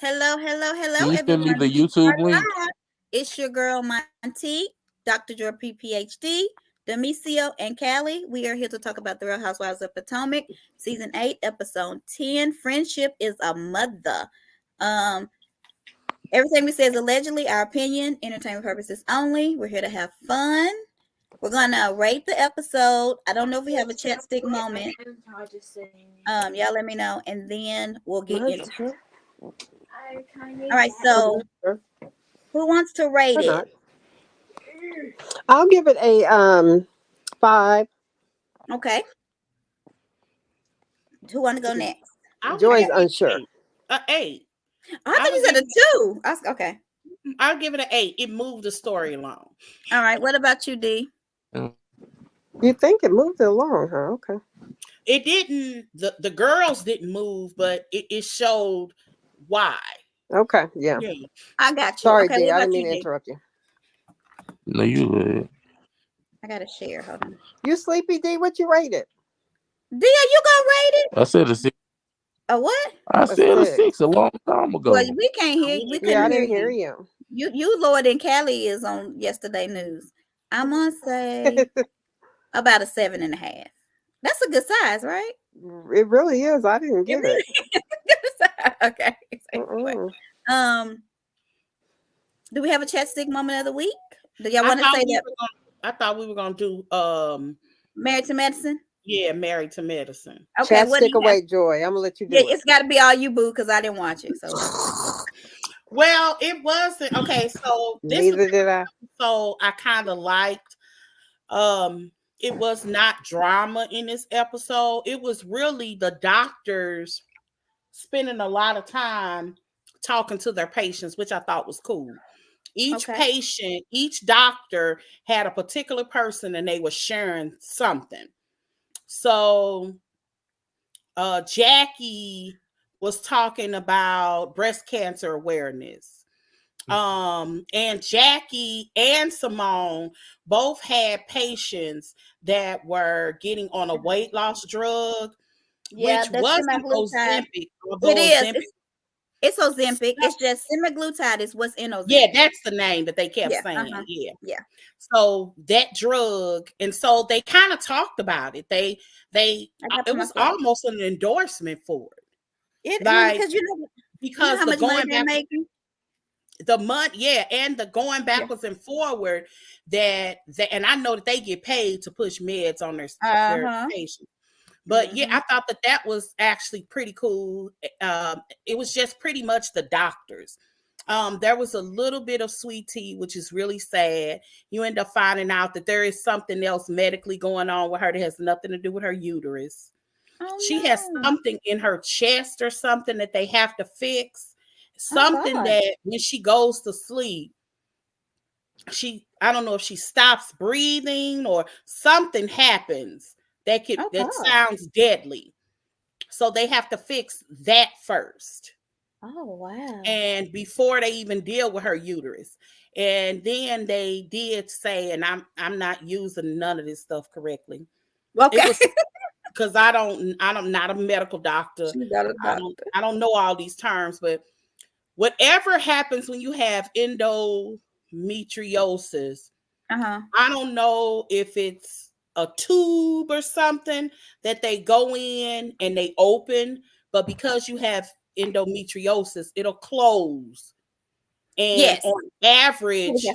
Hello, Can you send me everyone. the We are YouTube link? live. It's your girl, Monty, Dr. Joy PhD, Demisio, and Callie. We are here to talk about the Real Housewives of Potomac, Season 8, Episode 10. Friendship is a mother. Um, Everything we say is allegedly our opinion, entertainment purposes only. We're here to have fun. We're gonna rate the episode. I don't know if we have a chat stick moment. Y'all let me know, and then we'll get into. All right, so who wants to rate it? I'll give it a 5. Okay. Who want to go next? Joy's unsure. 8. I thought you said a 2. Okay. I'll give it an 8. It moved the story along. All right. What about you, D? You think it moved it along, huh? Okay. It didn't. The girls didn't move, but it showed why. Okay. Yeah. I got you. Sorry, okay, D. what I about didn't mean you, to D? interrupt you. No, you good. I got to share. Hold on. You sleepy, D? What you rate it? D, are you going to rate it? I said a 6. A what? I said a 6 a long time ago. Well, we can't hear. We couldn't I didn't hear you. You lower than Callie is on yesterday news. I'm gonna say about a 7.5. That's a good size, right? It really is. I didn't get it. Okay. Do we have a chat stick moment of the week? Do y'all want to say that? I thought we were gonna do Married to Medicine. Yeah, Married to Medicine. Okay, chat stick away, Joy. I'm gonna let you do it. It's got to be all you, boo, because I didn't watch it. So. Well, it wasn't okay. So neither did I. So I kind of liked. It was not drama in this episode. It was really the doctors spending a lot of time talking to their patients, which I thought was cool. Each patient, each doctor had a particular person, and they were sharing something. So, Jackie was talking about breast cancer awareness. And Jackie and Simone both had patients that were getting on a weight loss drug, which wasn't Ozempic. It is. It's Ozempic. It's just semaglutide is what's in Ozempic. Yeah, that's the name that they kept saying. Yeah. So that drug, and so they kind of talked about it. It was almost an endorsement for it. Because the going back, the money, and the going backwards and forward and I know that they get paid to push meds on their patients. But I thought that was actually pretty cool. It was just pretty much the doctors. There was a little bit of sweet tea, which is really sad. You end up finding out that there is something else medically going on with her that has nothing to do with her uterus. She has something in her chest or something that they have to fix. Something that when she goes to sleep, I don't know if she stops breathing or something happens. That sounds deadly. So they have to fix that first. Oh, wow. And before they even deal with her uterus. And then they did say, and I'm not using none of this stuff correctly. Okay. Because I'm not a medical doctor. I don't know all these terms, but whatever happens when you have endometriosis, I don't know if it's a tube or something that they go in and they open, but because you have endometriosis, it'll close. And on average,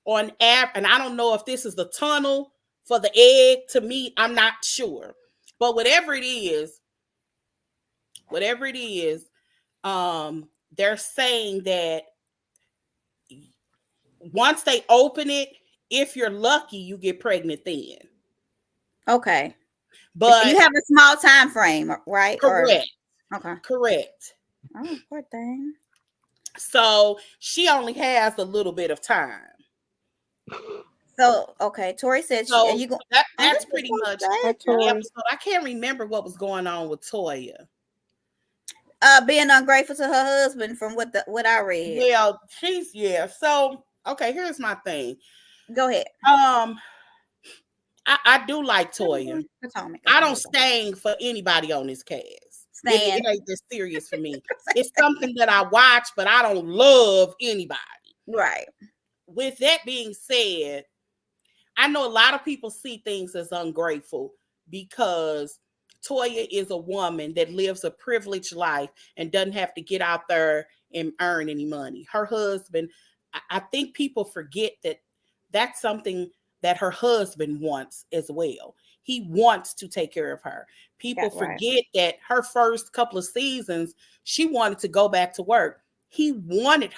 and I don't know if this is the tunnel for the egg to meet, I'm not sure. But whatever it is, they're saying that once they open it, if you're lucky, you get pregnant then. Okay. But you have a small time frame, right? Correct. Okay. Correct. Oh, poor thing. So she only has a little bit of time. So, okay. Tori said, so that's pretty much the episode. I can't remember what was going on with Toya. Being ungrateful to her husband from what I read. Well, So, okay, here's my thing. Go ahead. I do like Toya. I don't stain for anybody on this cast. It ain't this serious for me. It's something that I watch, but I don't love anybody. Right. With that being said, I know a lot of people see things as ungrateful because Toya is a woman that lives a privileged life and doesn't have to get out there and earn any money. Her husband, I think people forget that that's something that her husband wants as well. He wants to take care of her. People forget that her first couple of seasons, she wanted to go back to work. He wanted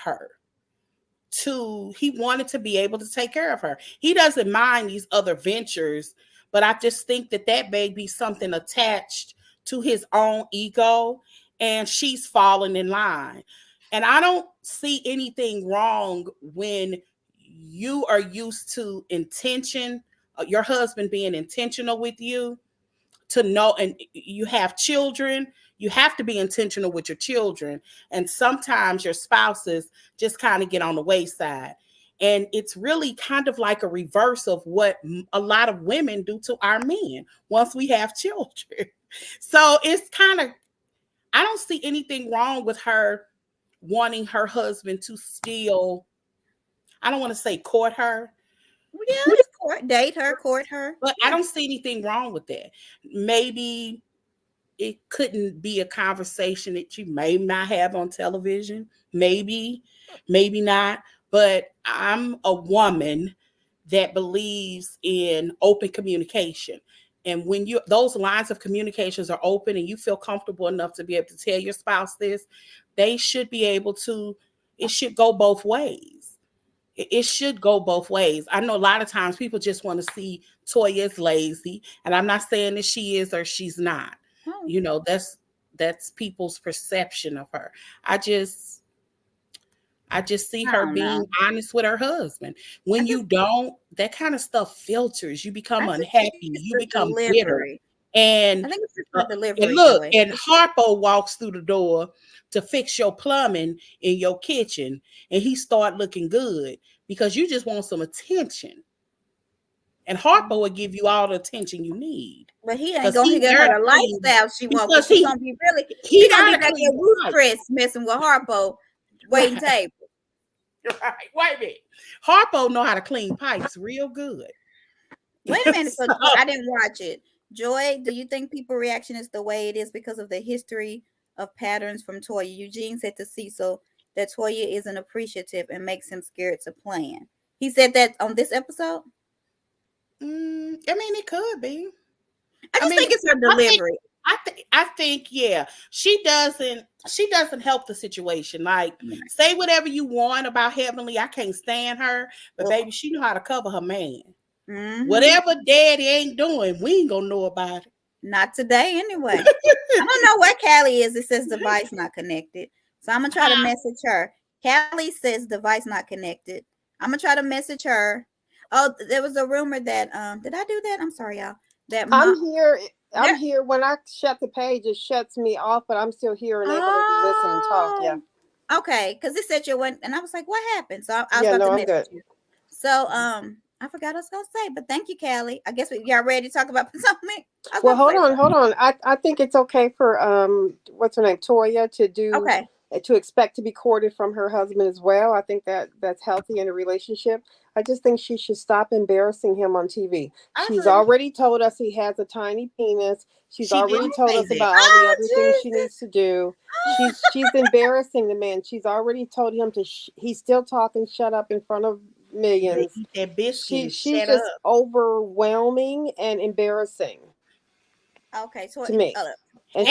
to be able to take care of her. He doesn't mind these other ventures, but I just think that may be something attached to his own ego, and she's falling in line. And I don't see anything wrong when you are used to intention, your husband being intentional with you, to know, and you have children, you have to be intentional with your children. And sometimes your spouses just kind of get on the wayside. And it's really kind of like a reverse of what a lot of women do to our men once we have children. So it's kind of, I don't see anything wrong with her wanting her husband to still, I don't want to say court her. Yeah, court her. But I don't see anything wrong with that. Maybe it couldn't be a conversation that you may not have on television. Maybe not. But I'm a woman that believes in open communication. And when those lines of communications are open and you feel comfortable enough to be able to tell your spouse this, they should be able to, it should go both ways. It should go both ways. I know a lot of times people just want to see Toya as lazy, and I'm not saying that she is or she's not. You know, that's people's perception of her. I just see her being honest with her husband. When you don't, that kind of stuff filters. You become unhappy. You become bitter. And I think it's just the delivery. And look, and Harpo walks through the door to fix your plumbing in your kitchen, and he start looking good because you just want some attention. And Harpo will give you all the attention you need. But he ain't gonna get her the lifestyle she wants. Because she's gonna be really, he gonna be back in Ruth Chris messing with Harpo, waiting table. Right. Wait a minute. Harpo know how to clean pipes real good. Wait a minute. I didn't watch it. Joy, do you think people reaction is the way it is because of the history of patterns from Toya? Eugene said to Cecil that Toya isn't appreciative and makes him scared to plan. He said that on this episode? I mean, it could be. I think it's her delivery. I think, yeah, she doesn't help the situation. Like, say whatever you want about Heavenly. I can't stand her, but baby, she know how to cover her man. Mm-hmm. Whatever daddy ain't doing, we ain't gonna know about it. Not today, anyway. I don't know where Callie is. It says device not connected. So I'm gonna try to message her. Callie says device not connected. I'm gonna try to message her. Oh, there was a rumor that did I do that? I'm sorry, y'all. That I'm here. When I shut the page, it shuts me off, but I'm still here and able to listen and talk. Yeah. Okay, because it said you went, and I was like, "What happened?" So I was about to message you. So I forgot what I was gonna say, but thank you, Callie. I guess y'all ready to talk about Potomac? Well, hold on. I think it's okay for what's her name, Toya, to expect to be courted from her husband as well. I think that's healthy in a relationship. I just think she should stop embarrassing him on TV. She's already told us he has a tiny penis. She's already told us about all the other things she needs to do. She's embarrassing the man. She's already told him to. He's still talking. Shut up in front of millions. She's just overwhelming and embarrassing. Okay, so to me. And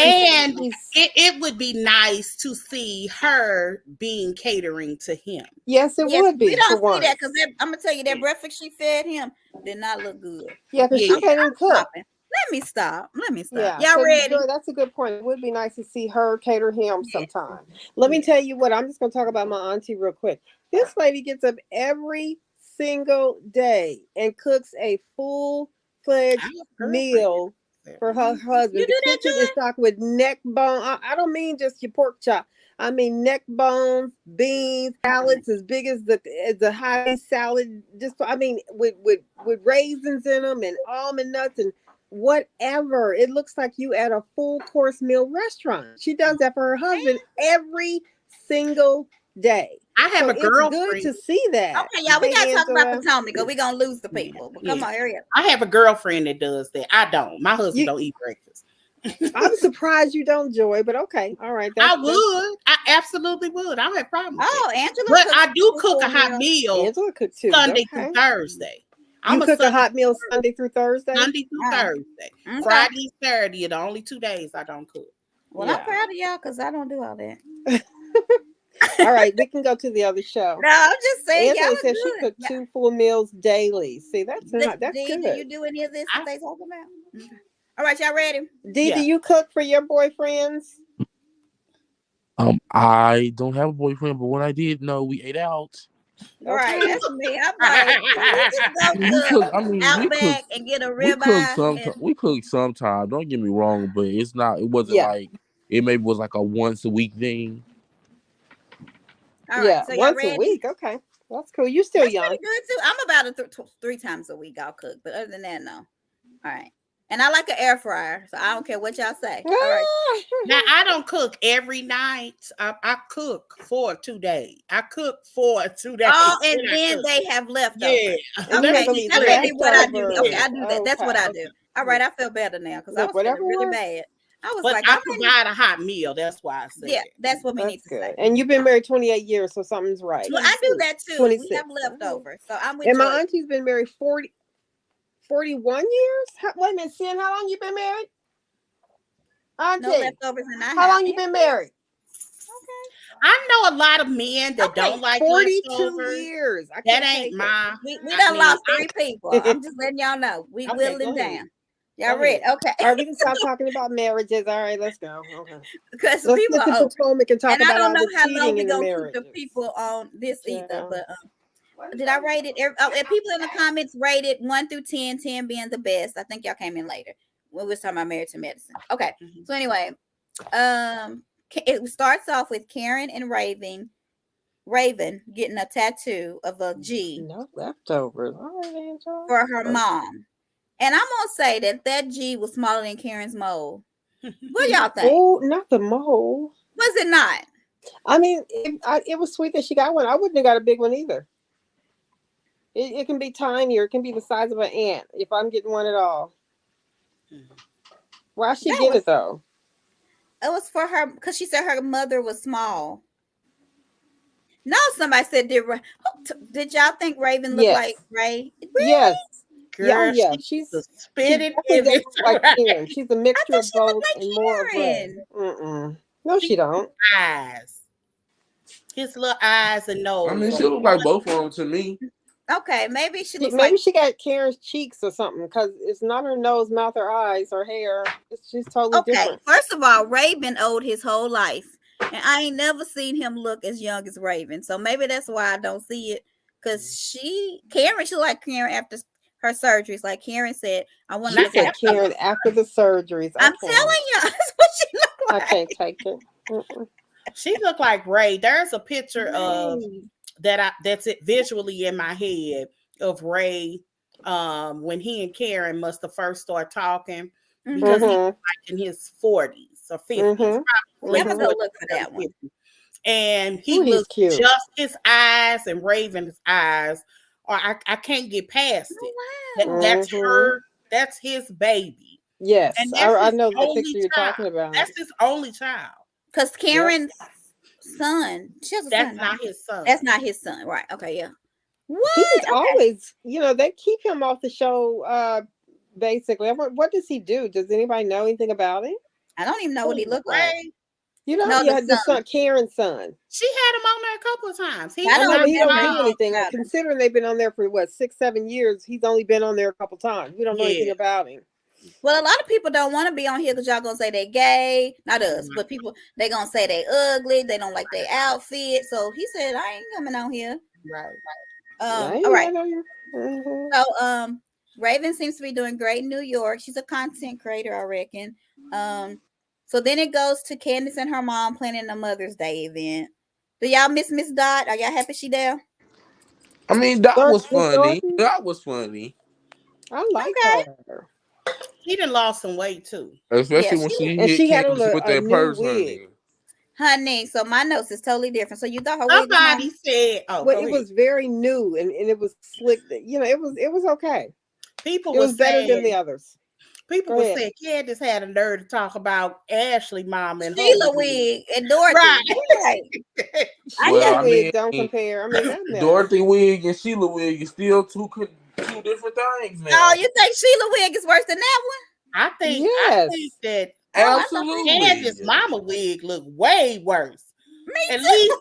it would be nice to see her being catering to him. Yes, it would be. We don't see that because I'm gonna tell you that breakfast she fed him did not look good. Yeah, because she can't even cook. Let me stop. Yeah, y'all ready? Joy, that's a good point. It would be nice to see her cater him sometime. Let me tell you what. I'm just gonna talk about my auntie real quick. This lady gets up every single day and cooks a full-fledged meal for her husband. The kitchen is stocked with neck bone. I don't mean just your pork chop. I mean neck bones, beans, salads as big as the high salad. Just with raisins in them and almond nuts and whatever. It looks like you at a full course meal restaurant. She does that for her husband every single day. I have a girlfriend. It's good to see that. Okay, y'all, we gotta talk about Potomac, or we gonna lose the people. But come on, hurry up. I have a girlfriend that does that. I don't. My husband don't eat breakfast. I'm surprised you don't, Joy, but okay. All right. I would. I absolutely would. I don't have problems. Oh, Angela. But I do cook a hot meal Angela cook too. Sunday through Thursday. You cook a hot meal Sunday through Thursday? Sunday through Thursday. Okay. Friday, Saturday are the only 2 days I don't cook. Well, I'm proud of y'all because I don't do all that. All right, we can go to the other show. No, I'm just saying. Angela says she cooked 2 full meals daily. See, that's good. Do you do any of this that they talk about? Okay. All right, y'all ready? Dee, do you cook for your boyfriends? I don't have a boyfriend, but when I did, no, we ate out. All right, that's me. I'm like, we just go to Outback and get a ribeye. We cook sometimes. Don't get me wrong, but it's not. It wasn't like it. Maybe was like a once a week thing. All right, so once a week. Okay, that's cool. You still young. Pretty good too. I'm about 3 times a week. I'll cook, but other than that, no. All right. And I like an air fryer, so I don't care what y'all say. All right. Now, I don't cook every night. I cook for 2 days. I cook for 2 days. Oh, and then they have leftovers. Yeah. Okay, that's really what I do. Okay, I do that. That's what I do. All right, I feel better now because I was feeling really bad. I was like, I provide a hot meal. That's why I said. Yeah, that's what we need to say. And you've been married 28 years, so something's right. Well, I do that too. 26. We have leftovers, so I'm with you. And my auntie's been married 41 years? Wait a minute, Sin, how long you been married? Auntie, no leftovers in our how long you been married? Okay. I know a lot of men that don't like 42 leftovers. years. That ain't my. We done lost 3 people. I'm just letting y'all know. We whittled them down. Y'all ready? Okay. All right, we can stop talking about marriages. All right, let's go. Okay. Because let's people get to Potomac and talk about I don't know how long we're going to keep the people on this either, but did I rate it? People in the comments rated 1 through 10, 10 being the best. I think y'all came in later when we was talking about Married to Medicine. Okay. So anyway, it starts off with Karen and Rayvin getting a tattoo of a G. No leftovers. For her mom. And I'm going to say that G was smaller than Karen's mole. What y'all think? Oh, not the mole. Was it not? I mean, it was sweet that she got one. I wouldn't have got a big one either. It can be tiny or it can be the size of an ant if I'm getting one at all. Why she get it though? It was for her because she said her mother was small. No, somebody said did y'all think Rayvin looked like Ray? Really? Yes. Girl, yeah. She's a spitted like Karen. She's a mixture of both and more of Ray. No, she don't. Eyes. His little eyes and nose. I mean, she look like both of them to me. Okay, maybe she got Karen's cheeks or something because it's not her nose, mouth, or eyes or hair. She's totally different. First of all, Rayvin old his whole life, and I ain't never seen him look as young as Rayvin. So maybe that's why I don't see it. Because Karen, she like Karen after her surgeries. Like Karen said, I want to say Karen after the surgeries. I'm telling you, that's what she looked like. I can't take it. She looked like Ray. There's a picture of that's it visually in my head of Ray when he and Karen must have first started talking because he was like in his 40s or 50s. Never go look for that one. And he looks cute. Just his eyes and Raven's eyes, or I can't get past it. Wow. That's her. That's his baby. Yes, I know the picture you're talking about. That's his only child. Because Karen's son, that's not his son. That's not his son, right? Okay, yeah. What? He's always, they keep him off the show. Basically, what does he do? Does anybody know anything about him? I don't even know what he looked like. The son, Karen's son. She had him on there a couple of times. He don't do anything. Considering they've been on there for 6-7 years, he's only been on there a couple times. We don't know anything about him. Well, a lot of people don't want to be on here because y'all gonna say they gay. Not us, but people they gonna say they ugly. They don't like their outfit. So he said, "I ain't coming on here." Right. All right. So, Rayvin seems to be doing great in New York. She's a content creator, I reckon. So then it goes to Candiace and her mom planning a Mother's Day event. Do y'all miss Miss Dot? Are y'all happy she there? I mean, that was funny. That was funny. I like her. She done lost some weight too. Especially when she hit Candiace with that purse, honey. So my notes is totally different. So you thought her somebody said, it was very new and it was slick. You know, it was okay. People it was better than the others. People would say Candiace had a nerve to talk about Ashley mom and Sheila wig and Dorothy. Right. Sheila wig don't compare. I mean, Dorothy wig and Sheila wig is still two different things now. Oh, you think Sheila wig is worse than that one? I think that absolutely Candiace mama wig look way worse. Me At too. least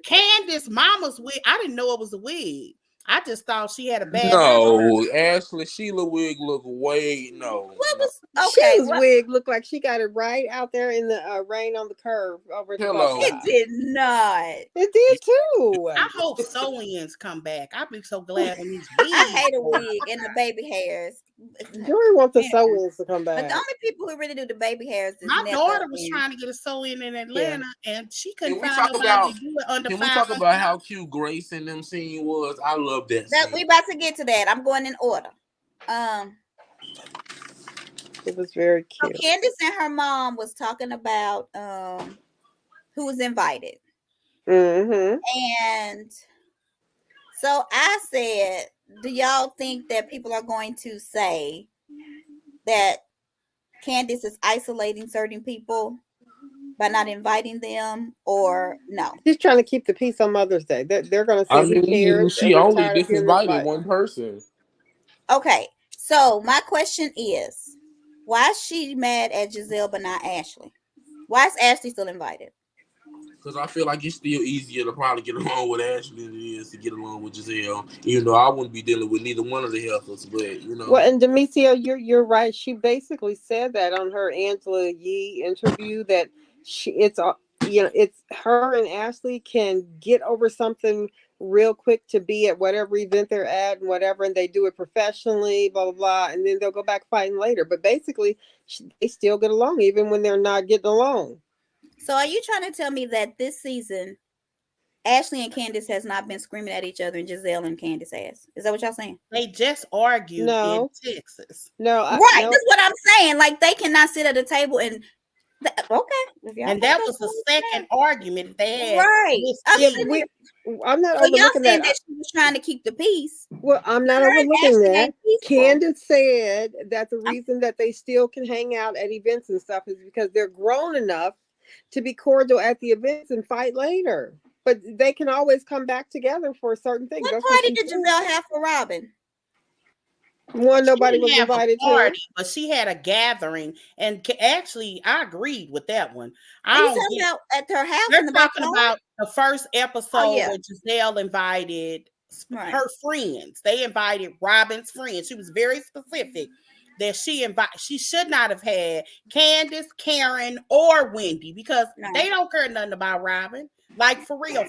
Candiace mama's wig, I didn't know it was a wig. I just thought she had a bad. No, Ashley Sheila wig look way What was Sheila's wig looked like she got it right out there in the rain on the curve over the It did not. It did too. I hope sew-ins come back. I'll be so glad when these wigs. I hate a wig and the baby hairs. Jory wants the sew-ins to come back. But the only people who really do the baby hairs is my daughter was trying to get a sew-in in Atlanta and she couldn't find nobody to do it under $500. Can we talk about how cute Grace and them scene was? I love that scene. We about to get to that. I'm going in order. It was very cute. So Candiace and her mom was talking about who was invited. Mm-hmm. And so I said, do y'all think that people are going to say that Candiace is isolating certain people by not inviting them, or no? She's trying to keep the peace on Mother's Day. They're going to say, who cares? She only disinvited one person. Okay, so my question is, why is she mad at Gizelle but not Ashley? Why is Ashley still invited? Because I feel like it's still easier to probably get along with Ashley than it is to get along with Gizelle. Even though I wouldn't be dealing with neither one of the helpers, but you know. Well, and Demetrio, you're right. She basically said that on her Angela Yee interview that it's her and Ashley can get over something real quick to be at whatever event they're at and whatever, and they do it professionally, blah blah blah, and then they'll go back fighting later. But basically, they still get along even when they're not getting along. So are you trying to tell me that this season, Ashley and Candiace has not been screaming at each other and Gizelle and Candiace has? Is that what y'all saying? They just argued in Texas. No. Right. That's what I'm saying. Like, they cannot sit at a table and... Okay. And that was the second argument they had. Right. I'm not so y'all overlooking saying that she was trying to keep the peace. Well, I'm not overlooking that. Candiace said that the reason that they still can hang out at events and stuff is because they're grown enough to be cordial at the events and fight later. But they can always come back together for certain things. What party did Gizelle have for Robin? One nobody was invited to, but she had a gathering, and actually, I agreed with that one. Are you talking about at her house? They're talking about the first episode where Gizelle invited her friends. They invited Robin's friends. She was very specific that she should not have had Candiace, Karen, or Wendy because they don't care nothing about Robin. Like for real.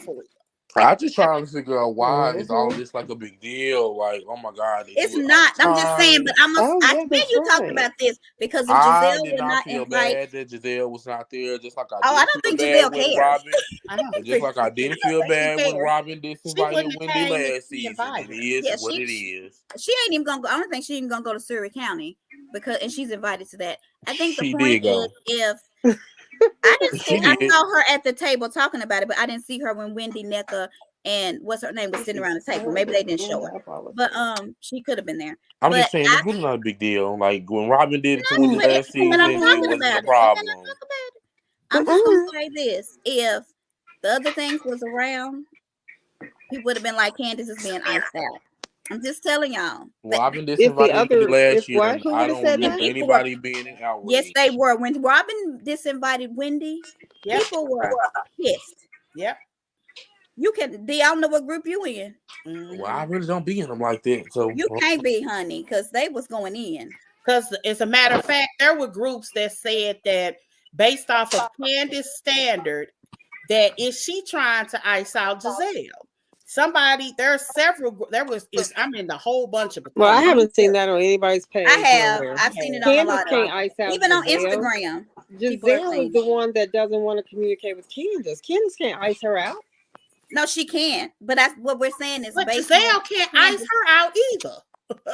I'm just trying to figure out why is all this like a big deal. Like, oh my God. It's not. I'm just saying, but I think you talked about this because if Gizelle was not feel invited. bad that Giselle was not there, just like I don't think Gizelle cares. Robin. Just like I didn't feel bad when Robin disinvited Wendy last season. It is what it is. She ain't even gonna go. I don't think she's even gonna go to Surrey County and she's invited to that. I think the point is if I saw her at the table talking about it, but I didn't see her when Wendy, Neka, and what's her name was sitting around the table. Maybe they didn't show her, but she could have been there. I'm just saying it's really not a big deal. Like when Robin did it to Wendy last season, it wasn't a problem. I'm just gonna say this: if the other things was around, people would have been like, Candiace is being iced out. I'm just telling y'all. Robin disinvited last year. I don't remember anybody being in outrage. Yes, they were. When Robin disinvited Wendy, people were pissed. Yep. You can. I don't know what group you in. Well, I really don't be in them like that. So you can't be, honey, because they was going in. Because as a matter of fact, there were groups that said that based off of Candiace's standard, that is she trying to ice out Gizelle? I'm in a whole bunch of. Well, I haven't seen that on anybody's page. I have. I've seen it on a lot can't ice out even Gizelle. On Instagram. Giselle is the one that doesn't want to communicate with Candiace. Candiace can't ice her out. No, she can't. But that's what we're saying is Giselle can't ice her out either.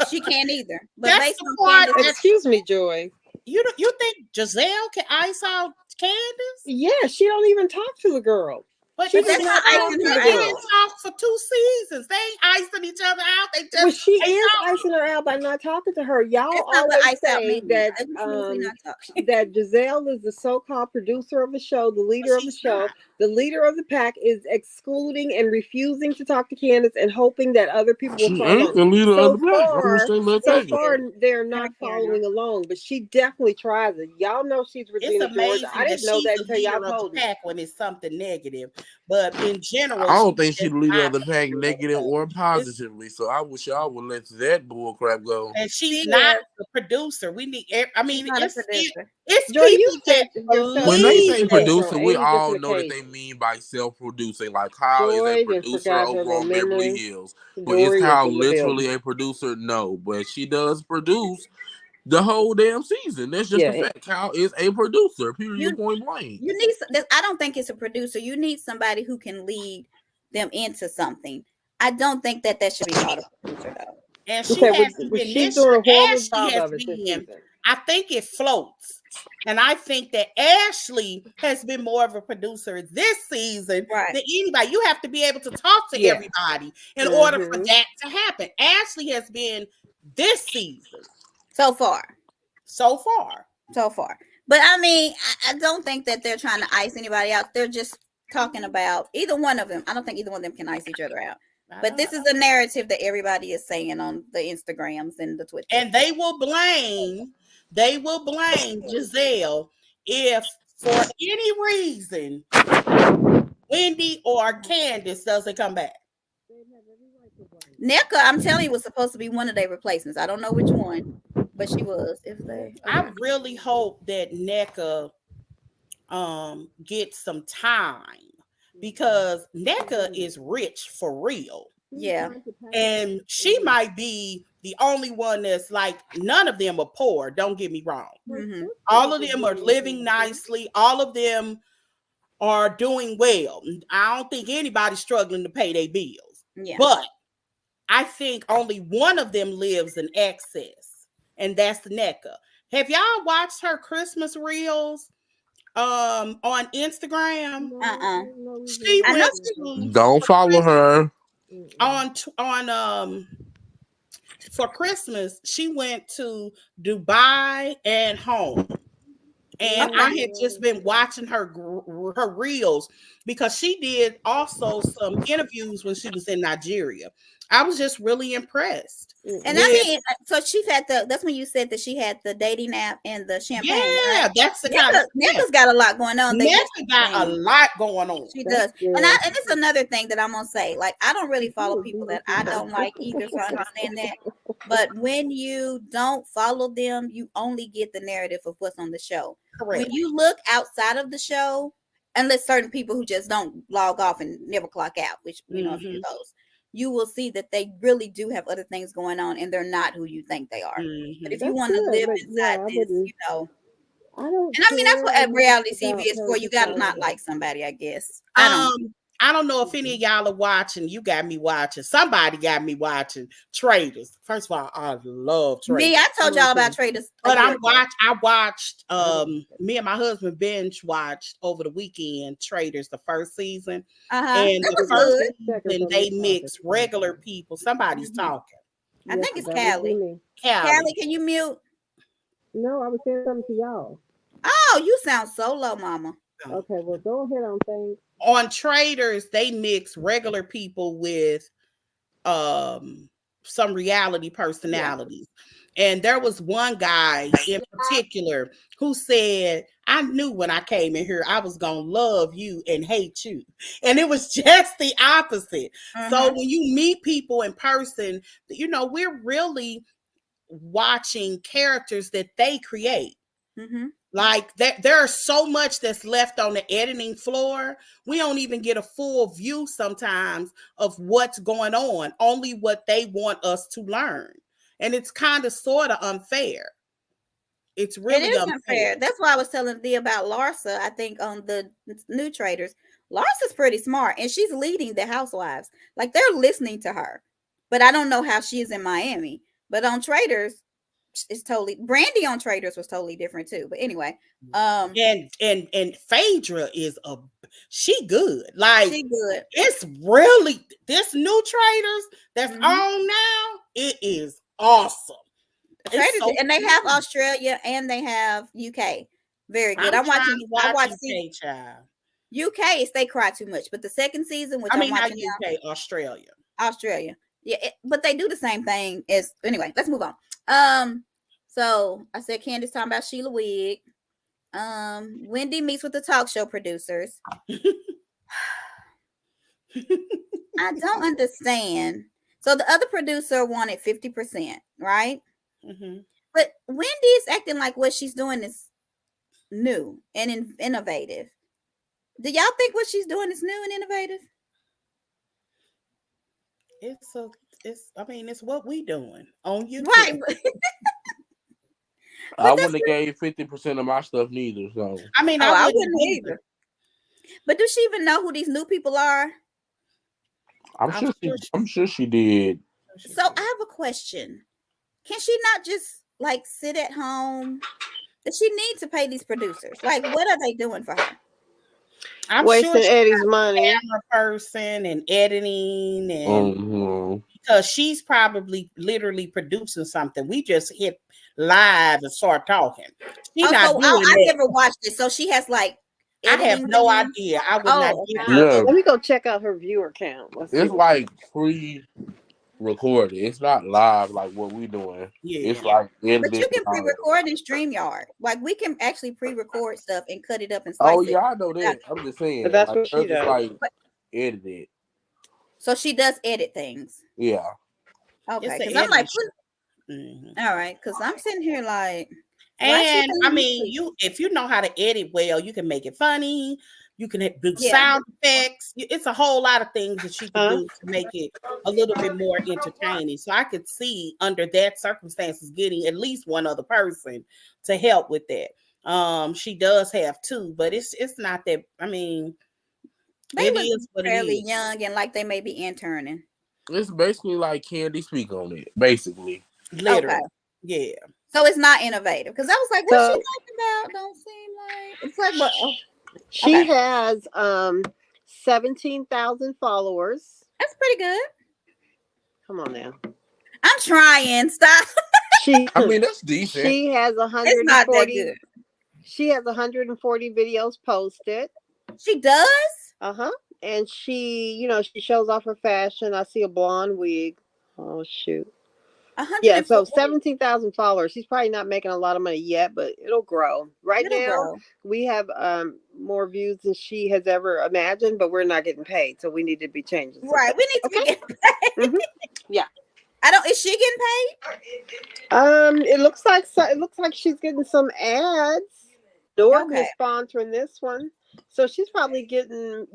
She can't either. But that's the part. Excuse me, Joy. You think Gizelle can ice out Candiace? Yeah, she don't even talk to the girl. But she that's not icing her out. They didn't talk for 2 seasons. They ain't icing each other out. They just well, she is icing her out by not talking to her. Y'all always say that that Gizelle is the so-called producer of the show, the leader of the show. The leader of the pack is excluding and refusing to talk to Candiace and hoping that other people will follow. The leader of the So pack. far, they're not following along, but she definitely tries it. Y'all know she's Regina George. I didn't know that until y'all told me. When it's something negative. But in general, I don't think she's the leader of the pack, negative or positively. So I wish y'all would let that bull crap go. And she's not the producer. We need. I mean, it's Joy, people that when they say producer, we all know that they mean by self-producing. Like how is a producer over on Beverly Hills? But is Kyle literally a producer? No, but she does produce the whole damn season. That's just a fact. Kyle is a producer. Period. Point blank. You need. I don't think it's a producer. You need somebody who can lead them into something. I don't think that should be called a producer though. And she has been. I think it floats, and I think that Ashley has been more of a producer this season than anybody. You have to be able to talk to everybody in order for that to happen. Ashley has been this season. So far. But I mean, I don't think that they're trying to ice anybody out. They're just talking about either one of them. I don't think either one of them can ice each other out. But this is a narrative that everybody is saying on the Instagrams and the Twitter. And they will blame Gizelle if for any reason Wendy or Candiace doesn't come back. NECA, I'm telling you, was supposed to be one of their replacements. I don't know which one, but she was. I really hope that NECA gets some time because NECA is rich for real. Yeah. And she might be the only one that's like, none of them are poor. Don't get me wrong. Mm-hmm. All of them are living nicely. All of them are doing well. I don't think anybody's struggling to pay their bills. Yeah. But I think only one of them lives in excess, and that's NECA. Have y'all watched her Christmas reels on Instagram? She went to, don't follow her on for Christmas. She went to Dubai and home. And I had just been watching her reels because she did also some interviews when she was in Nigeria. I was just really impressed. And I mean, so she's had that's when you said that she had the dating app and the champagne. Yeah, that's the kind of NECA's got a lot going on. NECA got a lot going on. She does. And it's another thing that I'm gonna say. Like, I don't really follow people that I don't like either, so I understand that. But when you don't follow them, you only get the narrative of what's on the show. Correct. When you look outside of the show, unless certain people who just don't log off and never clock out, which we know a few of those, you will see that they really do have other things going on and they're not who you think they are. But if you want to live inside this, you know. And I mean, that's what reality TV is for. You gotta not like somebody, I guess. I don't know if any of y'all are watching. You got me watching. Somebody got me watching Traitors. First of all, I love Traitors. Me, I told y'all about Traitors. But I watched me and my husband binge watched over the weekend Traitors, the first season. And the first season they mix regular people. Somebody's talking. I think it's Callie. Callie, can you mute? No, I was saying something to y'all. Oh, you sound so low, mama. Okay, well, go ahead on things. On Traitors, they mix regular people with some reality personalities. Yeah. And there was one guy in particular who said, I knew when I came in here, I was going to love you and hate you. And it was just the opposite. So when you meet people in person, you know, we're really watching characters that they create. Like that, there's so much that's left on the editing floor. We don't even get a full view sometimes of what's going on, only what they want us to learn. And it's kind of sort of unfair. It's really unfair. That's why I was telling Thee about Larsa. I think on the new Traitors, Larsa's pretty smart and she's leading the Housewives. Like, they're listening to her, but I don't know how she is in Miami. But on Traders, it's totally Brandy on Traders was totally different too. But anyway, and Phaedra is she good. Like she good. It's really this new Traders that's on now. It is awesome. Traders, so and they have Australia and they have UK. Very good. I'm watching UK, child. UK, they cry too much, but the second season, which I'm watching not UK, now, Australia. Yeah, but they do the same thing as anyway. Let's move on. So I said Candiace talking about Sheila Wig. Wendy meets with the talk show producers. I don't understand. So the other producer wanted 50%, right? But Wendy is acting like what she's doing is new and innovative. Do y'all think what she's doing is new and innovative? It's what we doing on YouTube. Right. I wouldn't have gave 50% of my stuff neither. So I wouldn't either. But does she even know who these new people are? I'm sure she did. So I have a question. Can she not just like sit at home? Does she need to pay these producers? Like, what are they doing for her? I'm wasting Eddie's money. Camera person and editing and because she's probably literally producing something. We just hit live and start talking. I never watched it, so she has like. I have no idea. I would not. Let me go check out her viewer count. It's like pre-recorded. It's not live like what we doing. Yeah. It's like but you can pre-record in StreamYard. Like we can actually pre-record stuff and cut it up and slice it. Oh yeah, I know that. I'm just saying. But that's what she does. Like edited. So she does edit things. Yeah. Okay. Because I'm like, all right. Because I'm sitting here like. And if you know how to edit well, you can make it funny. You can do sound effects. It's a whole lot of things that you can do to make it a little bit more entertaining. So I could see under that circumstances getting at least one other person to help with that. She does have two, but it's not that. I mean, they is fairly young and like they may be interning. It's basically like Candy speak on it, basically. Literally, yeah. So it's not innovative because I was like, what's she talking about? Don't seem like it's like what she has 17,000 followers. That's pretty good. Come on now. I'm trying. Stop. That's decent. She has 140. It's not that good. She has 140 videos posted. She does? And she shows off her fashion. I see a blonde wig. Oh shoot. Yeah, so 17,000 followers. She's probably not making a lot of money yet, but it'll grow. Right now, we have more views than she has ever imagined, but we're not getting paid, so we need to be changing. Right, we need to be getting paid. Yeah. Is she getting paid? It looks like she's getting some ads. Norton is sponsoring this one. So she's probably getting,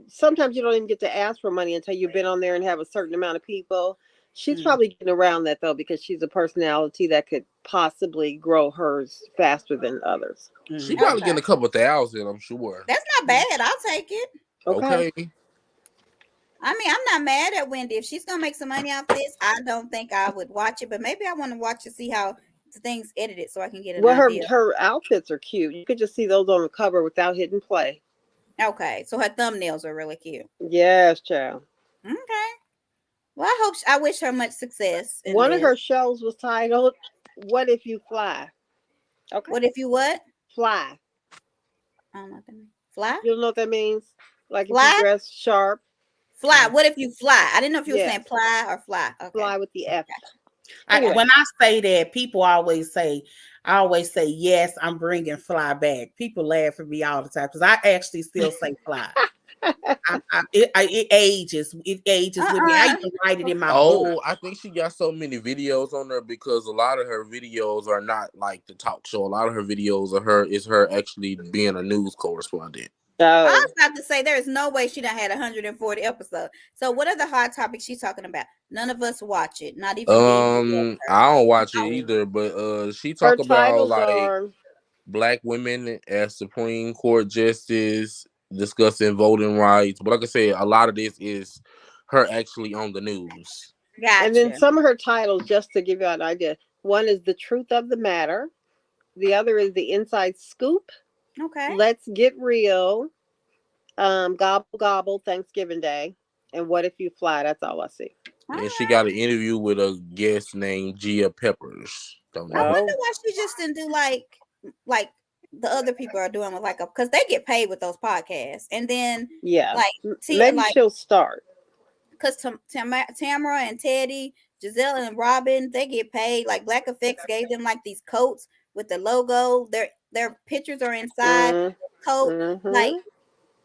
sometimes you don't even get to ask for money until you've been on there and have a certain amount of people. She's probably getting around that though, because she's a personality that could possibly grow hers faster than others. She's probably getting a couple thousand, I'm sure. That's not bad. I'll take it. Okay. I mean, I'm not mad at Wendy. If she's gonna make some money off this, I don't think I would watch it, but maybe I want to watch to see how the thing's edited so I can get an idea. Her outfits are cute. You could just see those on the cover without hitting play. Okay, so her thumbnails are really cute. Yes, child. Okay. Well, I wish her much success. One of her shows was titled "What If You Fly." Okay. What if you what? Fly. I don't know what that means. Fly? You don't know what that means? Like fly? If you dress sharp. Fly. What if you fly? I didn't know if you were saying fly or fly. Okay. Fly with the F. Anyway. When I say that, people always say, yes, I'm bringing fly back. People laugh at me all the time because I actually still say fly. It ages with me. I even write it in my book. I think she got so many videos on there because a lot of her videos are not like the talk show. A lot of her videos is her actually being a news correspondent. I was about to say there is no way she done had 140 episodes. So what are the hot topics she's talking about? None of us watch it. Not even I don't watch it either, but she talk about like Black women as Supreme Court justice, discussing voting rights. But like I said, a lot of this is her actually on the news. Gotcha. And then some of her titles, just to give you an idea, one is The Truth of the Matter. The other is The Inside Scoop. Okay. Let's Get Real. Gobble Gobble, Thanksgiving Day. And What If You Fly? That's all I see. And she got an interview with a guest named Gia Peppers. Don't know. I wonder why she just didn't do like the other people are doing with like because they get paid with those podcasts. And then maybe she'll start. Because Tamara and Teddy, Gizelle and Robin, they get paid. Like Black Effects gave them like these coats with the logo. Their pictures are inside coat. Mm-hmm. Like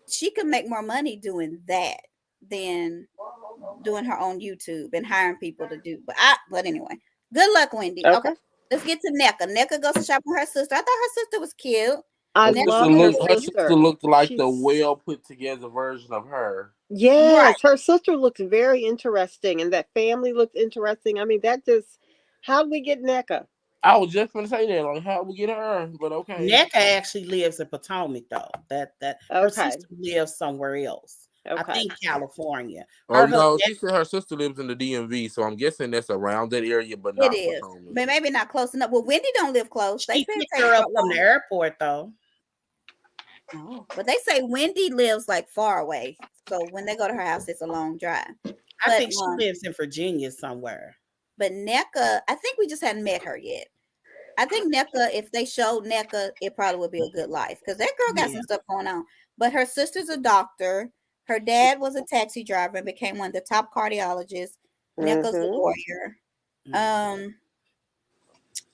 she could make more money doing that than doing her own YouTube and hiring people to do. But anyway, good luck, Wendy. Okay. Let's get to NECA. NECA goes to shop with her sister. I thought her sister was cute. Her sister looked like the well put together version of her. Yes, her sister looks very interesting, and that family looks interesting. I mean, how do we get NECA? I was just going to say that, like, how we get her, but okay. NECA actually lives in Potomac, though. Her sister lives somewhere else. I think California. She said her sister lives in the DMV, so I'm guessing that's around that area, but not Potomac. But maybe not close enough. Well, Wendy don't live close. She picked her up from the airport, though. Oh, but they say Wendy lives like far away, so when they go to her house, it's a long drive. I think she lives in Virginia somewhere. But NECA, I think we just hadn't met her yet. I think NECA, if they showed NECA, it probably would be a good life because that girl got some stuff going on. But her sister's a doctor. Her dad was a taxi driver and became one of the top cardiologists. NECA's a lawyer. I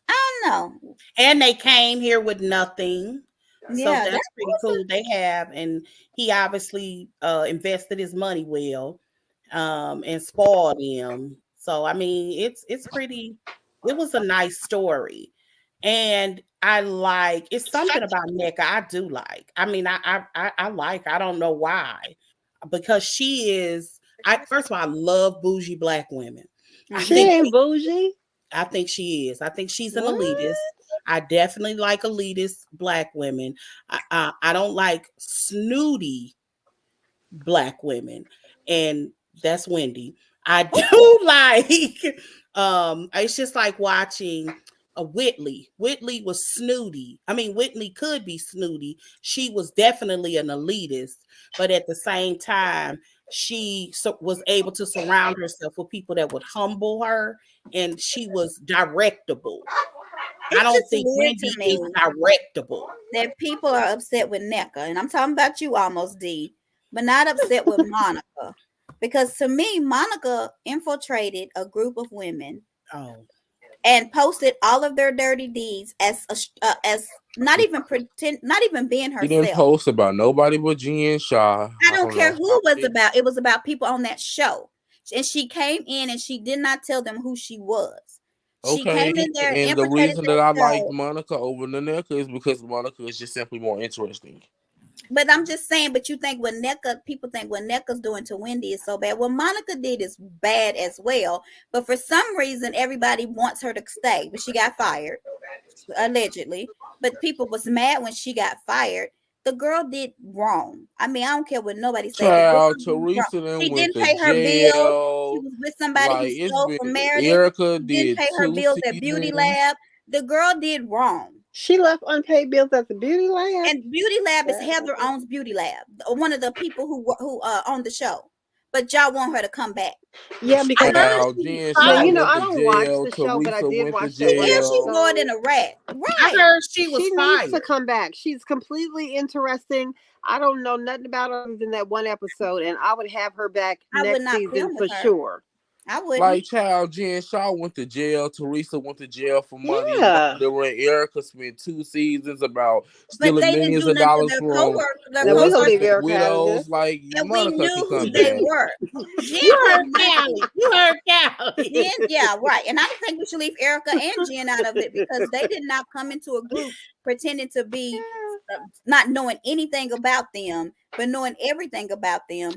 don't know. And they came here with nothing. So that's pretty cool. They have, and he obviously invested his money well, and spoiled him. So I mean, it's pretty. It was a nice story, and it's something about NECA I do like. I mean, I like. I don't know why, because she is. First of all, I love bougie Black women. She ain't bougie. I think she is. I think she's an elitist. I definitely like elitist Black women. I don't like snooty Black women, and that's Wendy. I do like. It's just like watching a Whitley. Whitley was snooty. I mean, Whitley could be snooty. She was definitely an elitist, but at the same time, she was able to surround herself with people that would humble her, and she was directable. I don't think Wendy is directable. That people are upset with NECA, and I'm talking about you almost, D, but not upset with Monica. Because to me, Monica infiltrated a group of women and posted all of their dirty deeds as not even being herself. She didn't post about nobody but Jen and Shaw. I don't care who it was about. It was about people on that show. And she came in and she did not tell them who she was. She came in there and the reason that I like Monica over the NECA is because Monica is just simply more interesting. But I'm just saying, but you think what NECA, people think what NECA's doing to Wendy is so bad. What Monica did is bad as well. But for some reason, everybody wants her to stay. But she got fired, allegedly. But people was mad when she got fired. The girl did wrong. I mean, I don't care what nobody says. Teresa she didn't pay her bill. She was with somebody who stole from Meredith. Erica didn't pay her bills at Beauty Lab. The girl did wrong. She left unpaid bills at the Beauty Lab. And Beauty Lab is Heather owns Beauty Lab, one of the people who own the show. But y'all want her to come back. Yeah, because I don't watch the show, but I did watch the show. Yeah, she's more than a rat. Right. I heard she fired. Needs to come back. She's completely interesting. I don't know nothing about her other than that one episode, and I would have her back next season for sure. I would. Like Jen Shaw went to jail. Teresa went to jail for money. Yeah. Erica spent 2 seasons about stealing millions of dollars from widows. Like Monica we knew who they were. You heard Callie. Yeah, right. And I don't think we should leave Erica and Jen out of it because they did not come into a group pretending to be not knowing anything about them, but knowing everything about them.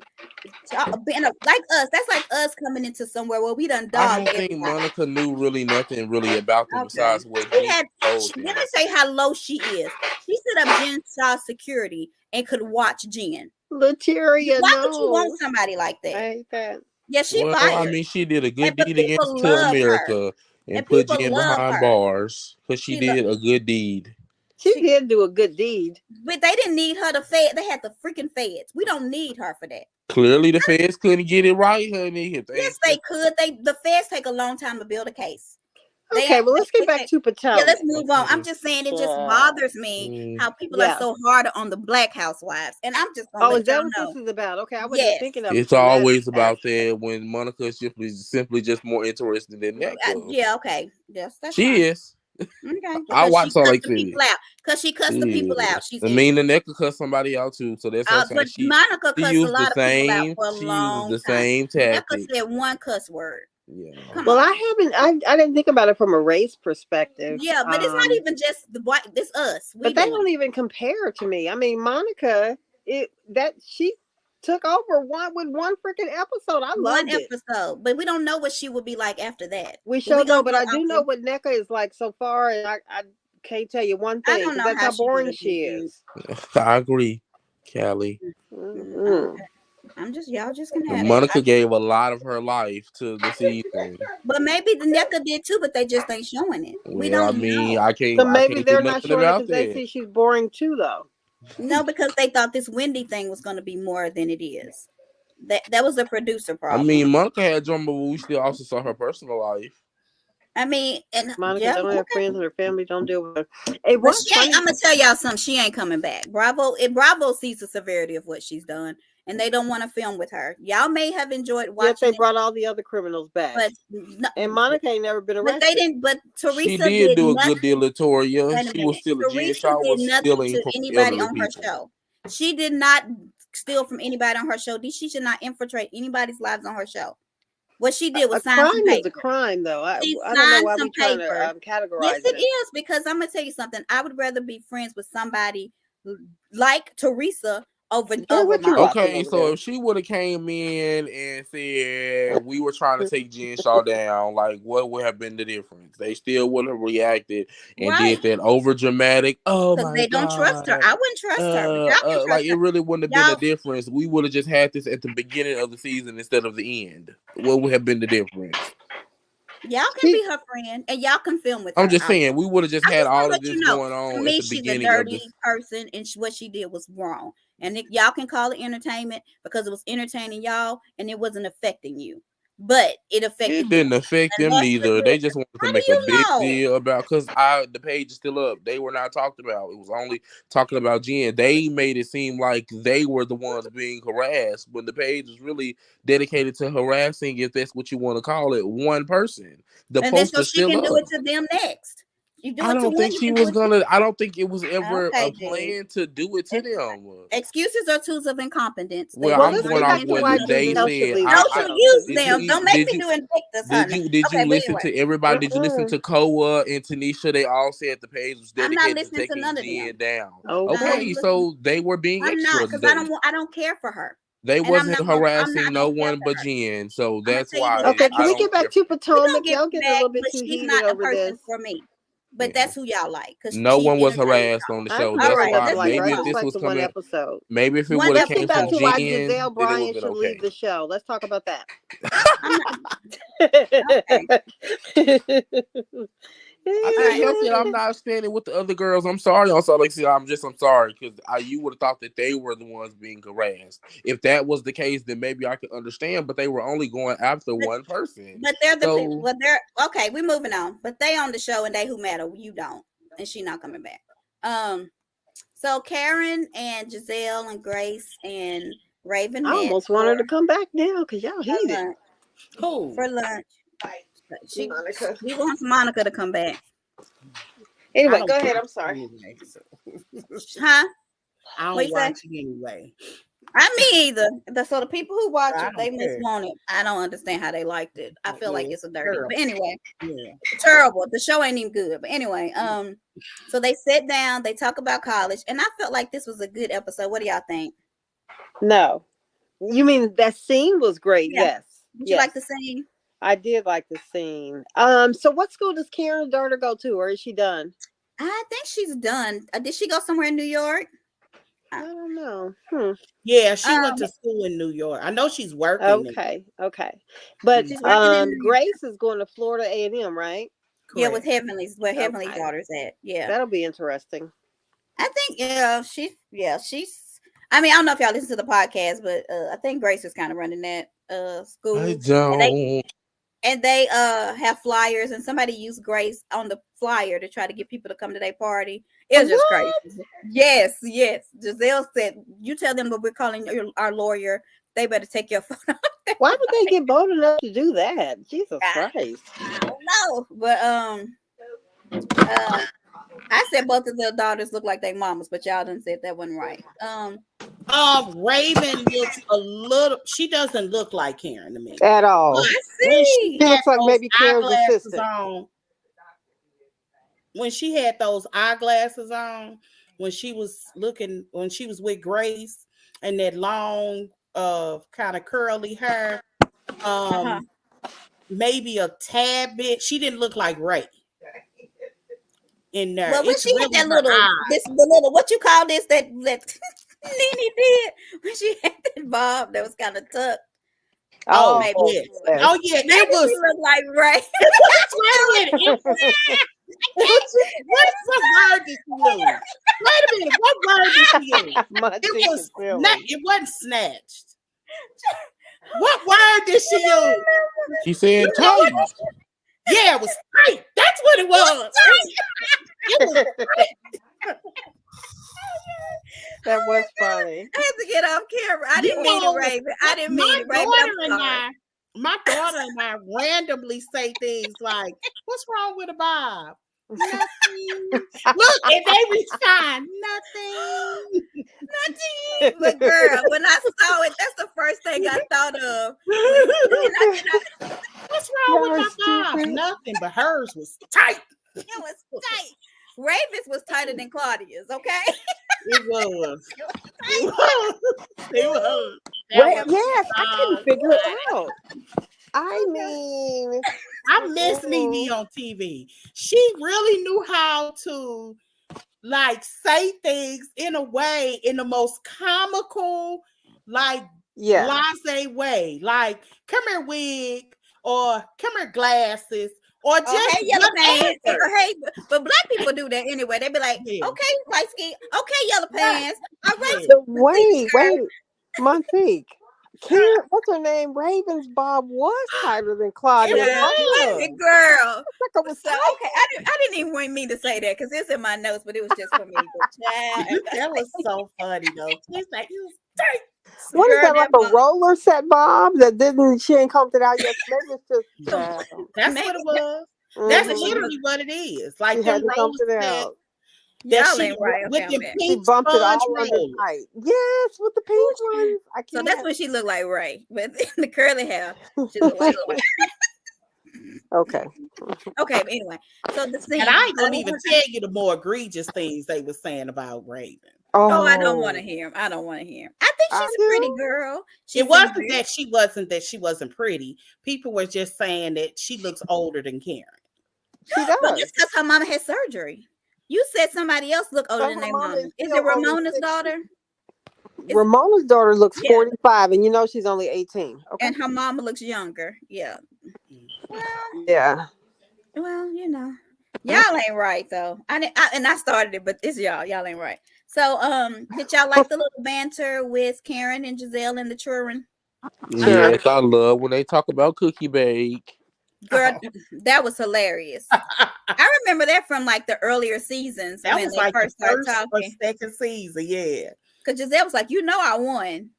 Like us, that's like us coming into somewhere where we done dog. I don't think Monica knew really nothing really about them besides what let me say how low she is. She set up Jen Shaw's security and could watch Jen. Latiria, why would you want somebody like that? I hate that. Yeah, she Well, fired. I mean, she did a good But deed people against to love her. America and put People Jen love behind her. bars because she did a good deed. She did do a good deed. But they didn't need her to fed. They had the freaking feds. We don't need her for that. Clearly, the feds couldn't get it right, honey. Yes, they could. The feds take a long time to build a case. Okay, well, let's get back to Potomac. Yeah, let's move on. I'm just saying it just bothers me how people are so hard on the Black Housewives, and I'm just gonna is that what this is about? Okay, I wasn't thinking of it. It's always about that when Monica is simply just more interested than that. Yeah, okay, yes, that's she fine. is. Okay, I watch her like people out because she cussed the people out. She's Nneka cuss somebody out too, so that's what but Monica cussed a lot of people out for a long time. Same tactic. Nneka said one cuss word. Yeah. Well, I didn't think about it from a race perspective. Yeah, but it's not even just the white. This us. But they don't even compare to me. I mean, Monica, she took over with one freaking episode. I loved it. Episode, but we don't know what she will be like after that. We sure know, but I do know what Nneka is like so far, and I can't tell you one thing. I don't know that's how boring she is. I agree, Callie. Mm-hmm. Y'all just gonna have Monica gave a lot of her life to the season. But maybe the Nneka did too, but they just ain't showing it. We don't know. I can't. So maybe they're not showing it because they see she's boring too, though. No, because they thought this Wendy thing was going to be more than it is. That was a producer problem. I mean, Monica had drama, but we still also saw her personal life. I mean, and Monica don't have friends and her family don't deal with her. Hey, I'm gonna tell y'all something. She ain't coming back. Bravo sees the severity of what she's done, and they don't want to film with her. Y'all may have enjoyed watching. Yes, they brought all the other criminals back, and Monica ain't never been arrested. But they didn't. But Teresa she did do a good deal of Toria. She was still a Teresa did nothing to anybody on her show. She did not steal from anybody on her show. She should not infiltrate anybody's lives on her show. What she did was sign some paper. Crime is a crime, though. I don't know why we're trying to categorize it. Yes, it is, because I'm going to tell you something. I would rather be friends with somebody like Teresa over okay, so if she would have came in and said we were trying to take Jen Shaw down, like what would have been the difference? They still would have reacted and did that over dramatic. Oh my God! They don't trust her. I wouldn't trust her. Like it really wouldn't have been a difference. We would have just had this at the beginning of the season instead of the end. What would have been the difference? Y'all can be her friend, and y'all can film with her. I'm just saying, we would have just had all of this going on. For me, she's a dirty person, and what she did was wrong. And y'all can call it entertainment because it was entertaining y'all, and it wasn't affecting you. But it affected. It didn't affect them neither. They just wanted to make a big deal about because the page is still up. They were not talked about. It was only talking about Jen. They made it seem like they were the ones being harassed when the page was really dedicated to harassing, if that's what you want to call it, one person. The post is still up. And then so she can do it to them next. I don't think she was gonna. I don't think it was ever a plan to do it to them. Excuses are tools of incompetence. Well, I'm going off what they said. Don't use them. Don't make me do Invictus. Did you listen to everybody? Did you listen to Koa and Tanisha? They all said the page was dedicated to taking Jen down. Okay, so they were being extra. I'm not, because I don't care for her. They wasn't harassing no one but Jen, so that's why. Okay, can we get back to Potomac? Y'all get a little bit too heated over this. For me. But that's who y'all like. No one was harassed on the show. That's why. Maybe if this was coming, episode. Maybe if it would have came from Jen, Gizelle Bryan should leave the show. Let's talk about that. I'm not standing with the other girls. I'm sorry. I'm sorry because you would have thought that they were the ones being harassed. If that was the case, then maybe I could understand. But they were only going after one person. But they're okay. We're moving on. But they on the show and they who matter. You don't, and she not coming back. So Karen and Gizelle and Grace and Rayvin. I almost want her to come back now because y'all heated. Who for lunch? She wants Monica to come back. Anyway, go ahead. I'm sorry. Huh? I don't watch it anyway. Me either. So the people who watch it, they must want it. I don't understand how they liked it. I feel like it's a dirty. But anyway, terrible. The show ain't even good. But anyway, so they sit down, they talk about college, and I felt like this was a good episode. What do y'all think? No, you mean that scene was great? Yeah. Yes. Did you like the scene? I did like the scene. So what school does Karen's daughter go to, or is she done? I think she's done. Did she go somewhere in New York? I don't know. Yeah, she went to school in New York. I know she's working. Okay. But Grace is going to Florida A&M, right? Correct. Yeah, with Heavenly's where Heavenly's daughter's at. Yeah, that'll be interesting. I think she's. I mean, I don't know if y'all listen to the podcast, but I think Grace is kind of running that school. I don't. And they have flyers, and somebody used Grace on the flyer to try to get people to come to their party. It was just crazy. Yes. Gizelle said, "You tell them that we're calling our lawyer. They better take your phone." Why would they get bold enough to do that? Jesus Christ! I don't know, but I said both of the daughters look like their mamas, but y'all done said that wasn't right. Rayvin looks a little. She doesn't look like Karen to me at all. I see. She looks like maybe Karen's assistant. When she had those eyeglasses on, when she was with Grace, and that long, kind of curly hair, maybe a tad bit. She didn't look like Ray. In there, well, when she had that little, what you call this that Nene did when she had that bob that was kind of tucked. Oh, maybe. Yes. Oh yeah, that was look like Ray. Wait a minute. What word did she use? Wait a minute. What word did she use? It wasn't snatched. What word did she use? She said tight. Yeah, it was tight. That's what it was. It was tight. That was funny. I had to get off camera. I didn't mean it, Rayvin. I didn't mean it, Rayvin. My daughter and I randomly say things like, "What's wrong with a bob?" Nothing. Look, and they respond, nothing. But girl, when I saw it, that's the first thing I thought of. What's wrong with my bob? Nothing, but hers was tight. It was tight. Raven's was tighter than Claudia's, okay? It was. Yes, I couldn't figure it out. I mean, I miss Nene on TV. She really knew how to say things in a way, in the most comical, blase way. Like, come here, wig, or come here, glasses. Or just hey, yellow pants. Hey, but black people do that anyway. They be like, okay, light skin, okay, yellow pants. All right. So wait, Montique. Karen, what's her name? Raven's bob was tighter than Claudia. Girl. Okay, I didn't even mean to say that because it's in my notes, but it was just for me. That was so funny though. It's like it was tight. What is that, like a roller set bob that she ain't combed it out yet? Maybe it's just that's what it was. That's literally what it is. Like the roller set. Y'all ain't right. With the pink bumped it all under tight. Yes, with the pink ones. So that's when she looked like Ray, with the curly hair. She looked like Ray. Okay. Okay, but anyway. So the scene, and I ain't gonna even tell you the more egregious things they were saying about Rayvin. Oh, I don't want to hear him. I don't want to hear him. I think she's a pretty girl. It wasn't that she wasn't pretty. People were just saying that she looks older than Karen. She does. But it's because her mama had surgery. You said somebody else looked older than their mama. Is it Ramona's daughter? Ramona's daughter looks 45, and you know she's only 18. Okay. And her mama looks younger. Yeah. Well, yeah. Well, you know, y'all ain't right though. I started it, but it's y'all. Y'all ain't right. So, did y'all like the little banter with Karen and Gizelle and the children? Yes, I love when they talk about cookie bake. Girl, that was hilarious. I remember that from like the earlier seasons. That was like first or second season, yeah. Because Gizelle was like, I won.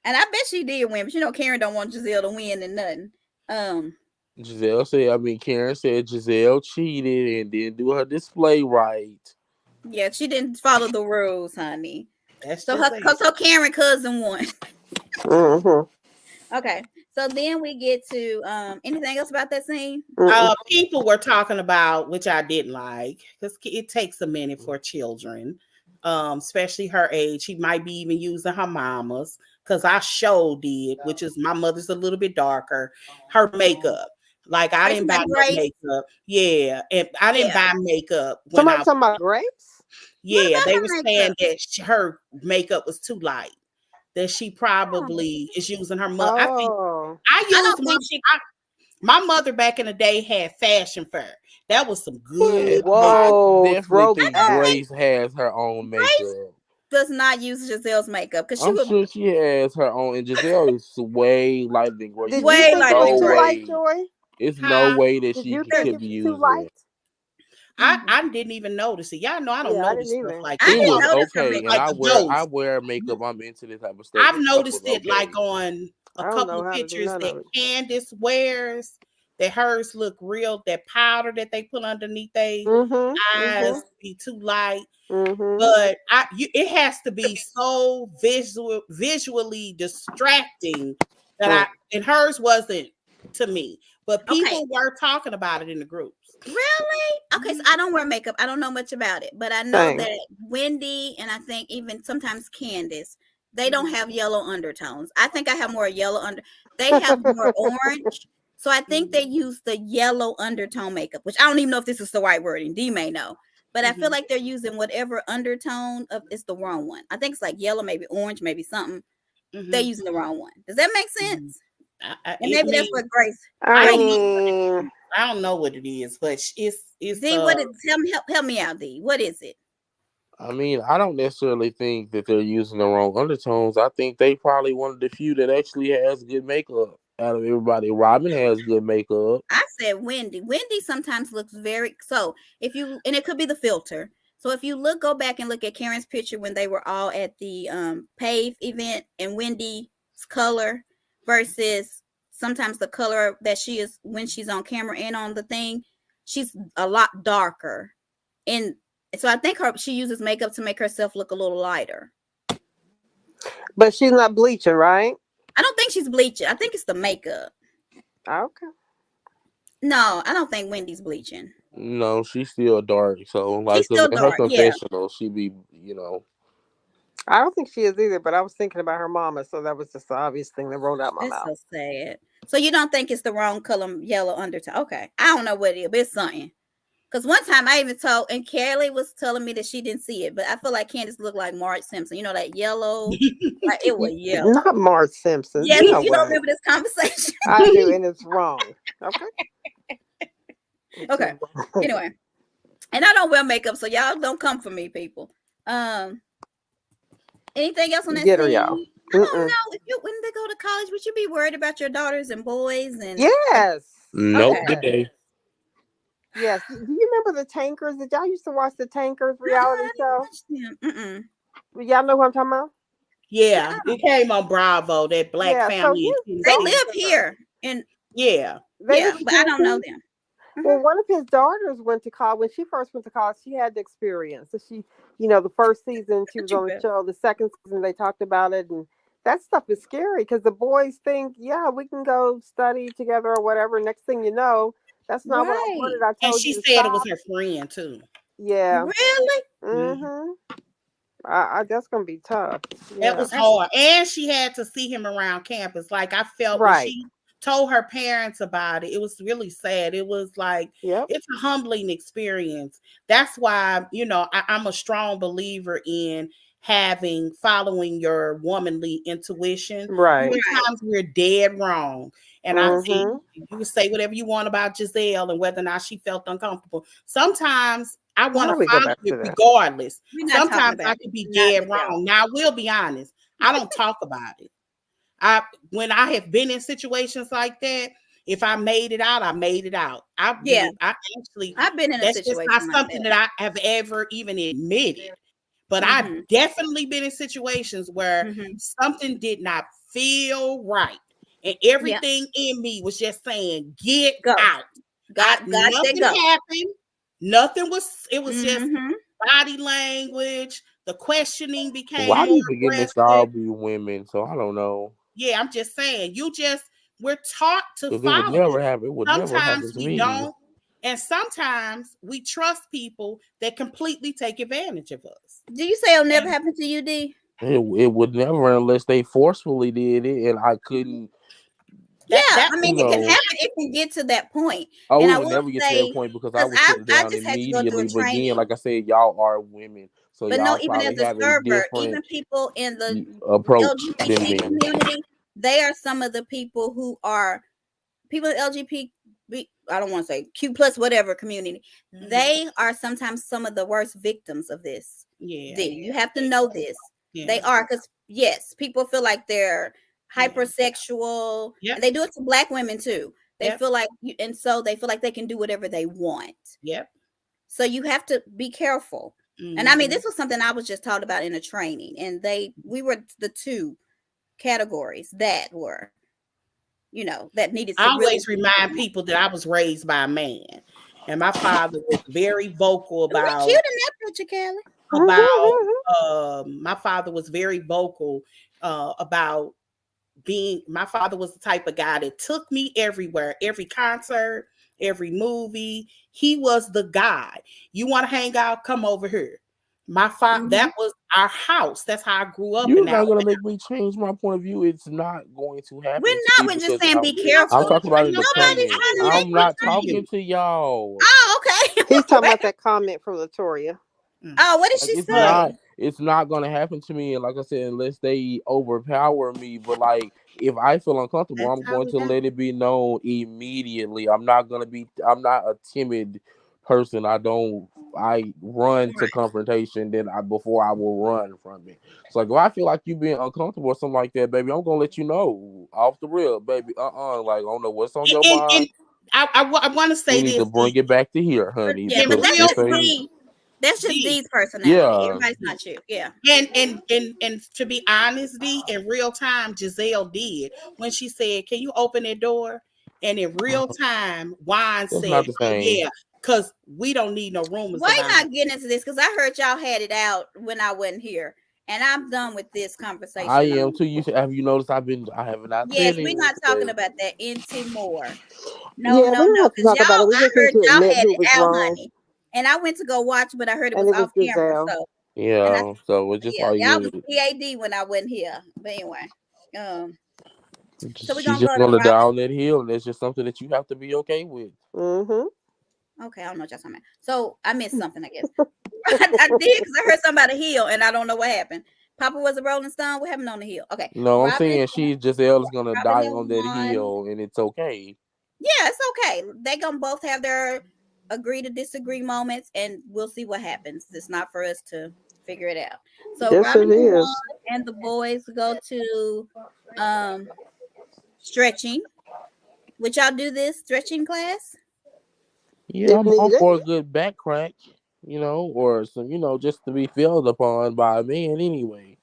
And I bet she did win, but Karen don't want Gizelle to win and nothing. Karen said Gizelle cheated and didn't do her display right. Yeah, she didn't follow the rules, honey. So her Karen cousin won. Mm-hmm. Okay. So then we get to anything else about that scene? People were talking about, which I didn't like, because it takes a minute for children, especially her age. She might be even using her mama's, because I did, which is my mother's a little bit darker, her makeup. Like I didn't buy no makeup. Yeah. And I didn't buy makeup. Somebody talking about Grace? Yeah, they were saying that her makeup was too light. That she probably is using her mother. My mother back in the day had fashion fair. That was some good. Whoa, I definitely think Grace has her own makeup. Does not use Gizelle's makeup because I'm sure she has her own, and Gizelle is way lighter than Grace. Did you think it was too light, Joy? It's no way that she could be using it. I didn't even notice it. Y'all know I don't notice stuff like that. It was okay, and I wear makeup. I'm into this type of stuff. I've noticed it like on a couple of pictures that Candiace wears. That hers look real. That powder that they put underneath their eyes be too light. But it has to be so visually distracting that and hers wasn't to me. But people were talking about it in the groups. Really? Okay, so I don't wear makeup. I don't know much about it, but I know that Wendy and I think even sometimes Candiace, they don't have yellow undertones. I think I have more yellow they have more orange. So I think they use the yellow undertone makeup, which I don't even know if this is the right wording. D may know. But I feel like they're using whatever undertone of it's the wrong one. I think it's like yellow, maybe orange, maybe something. They're using the wrong one. Does that make sense? And maybe that's what Grace. I don't know what it is, but it's D, what is help me out, D. What is it? I mean, I don't necessarily think that they're using the wrong undertones. I think they probably one of the few that actually has good makeup out of everybody. Robin has good makeup. I said Wendy. Wendy sometimes looks very so if you and it could be the filter. So if you go back and look at Karen's picture when they were all at the PAVE event and Wendy's color versus sometimes the color that she is when she's on camera and on the thing, she's a lot darker. And so I think she uses makeup to make herself look a little lighter. But she's not bleaching, right? I don't think she's bleaching. I think it's the makeup. Okay. No, I don't think Wendy's bleaching. No, she's still dark. So like she's still dark, her confessional, she be, I don't think she is either, but I was thinking about her mama, so that was just the obvious thing that rolled out my mouth. That's so sad. So you don't think it's the wrong color, yellow undertone? Okay. I don't know what it is, but it's something. Because one time I even told, and Kelly was telling me that she didn't see it, but I feel like Candiace looked like Marge Simpson. You know, that yellow? Like it was yellow. Not Marge Simpson. Yes, you don't remember this conversation. I do, and it's wrong. Okay. Okay. Anyway. And I don't wear makeup, so y'all don't come for me, people. Anything else on that? Get her, y'all. I don't know. When they go to college, would you be worried about your daughters and boys? And yes. Nope. Good day. Yes. Do you remember the Tankers? Did y'all used to watch the Tankers reality show? Y'all know what I'm talking about? Yeah, it came on Bravo. That black family. So they live here, and but I don't know them. Well, one of his daughters went to college. When she first went to college, she had the experience. So she, the first season she was on the show. The second season they talked about it, and that stuff is scary because the boys think, we can go study together or whatever. Next thing you know, that's not what I wanted. I told you. And she said it was her friend too. Yeah. Really? Mm-hmm. That's gonna be tough. That was hard, and she had to see him around campus. Like I felt when she told her parents about it, it was really sad. It was like it's a humbling experience. That's why I'm a strong believer in following your womanly intuition. Right. Sometimes we're dead wrong. And I think you can say whatever you want about Gizelle and whether or not she felt uncomfortable. Sometimes I want to follow it regardless. Sometimes I could be dead wrong. Now I will be honest. I don't talk about it. When I have been in situations like that, if I made it out, I made it out. I've been in a situation. That's not something that I have ever even admitted. But I've definitely been in situations where something did not feel right. And everything in me was just saying, get out. Nothing happened. Nothing was, it was just body language. The questioning became Why do you begin to all be women? So I don't know. Yeah, I'm just saying, we're taught to follow. It would never happen. It would never happen to me. Don't. And sometimes we trust people that completely take advantage of us. Do you say it'll never happen to you, D? It would never unless they forcefully did it and I couldn't. I mean, it can happen. It can get to that point. Oh, and it would never get to that point because I would sit down immediately. But again, like I said, y'all are women. So but no, y'all even as probably a have a server, even different people in the approach than LGBT men. community, they are some of the people who are people in LGBT. I don't want to say Q plus whatever community. Mm-hmm. They are sometimes some of the worst victims of this. Yeah, you have to know this. Yeah. They are, because yes, people feel like they're hypersexual, and they do it to Black women too. They feel like, and so they feel like they can do whatever they want. Yep. So you have to be careful. Mm-hmm. And I mean, this was something I was just taught about in a training, and we were the two categories that were, that needed to I always remind people that I was raised by a man, and my father was very vocal about. Cute in that picture, Kelly. My father was very vocal about being. My father was the type of guy that took me everywhere, every concert, every movie. He was the guy. You want to hang out? Come over here. My father, that was our house. That's how I grew up. You're not going to make me change my point of view. It's not going to happen. We're just saying be careful. I'm talking about in the comments. I'm not talking to y'all. Oh, okay. He's talking about that comment from Latoya. Oh, what did she say? It's not going to happen to me. And like I said, unless they overpower me. But like, if I feel uncomfortable, I'm going to let it be known immediately. I'm not a timid person. I run to confrontation before I will run from it. So like, if I feel like you being uncomfortable or something like that, baby, I'm gonna let you know off the rip, baby. Like, I don't know what's on your mind. I want to say we need to bring it back to here, honey. Yeah, but that's just Dee's personality. Yeah. Everybody's not you. Yeah. And to be honest, Dee, in real time, Gizelle did when she said, "Can you open that door?" And in real time, Juan said, "Yeah." Because we don't need no rumors. Why not getting into this? Because I heard y'all had it out when I wasn't here, and I'm done with this conversation. I am too. Have you noticed I have not? Yes, we're not talking about that anymore. No. Because I heard y'all had it out, honey, and I went to go watch, but I heard it was off camera. So yeah, so it's just like y'all was PAD when I wasn't here. But anyway, so she's just gonna down that hill, and it's just something that you have to be okay with. Mm-hmm. Okay, I don't know what y'all talking about. So I missed something, I guess. I did, because I heard somebody hill, and I don't know what happened. Papa was a Rolling Stone. What happened on the hill? Okay. No, I'm saying Giselle is gonna die on that hill, and it's okay. Yeah, it's okay. They gonna both have their agree to disagree moments, and we'll see what happens. It's not for us to figure it out. So Robin and the boys go to stretching. Would y'all do this stretching class? Yeah, I'm all for a good back crack, or some, just to be filled upon by a man anyway.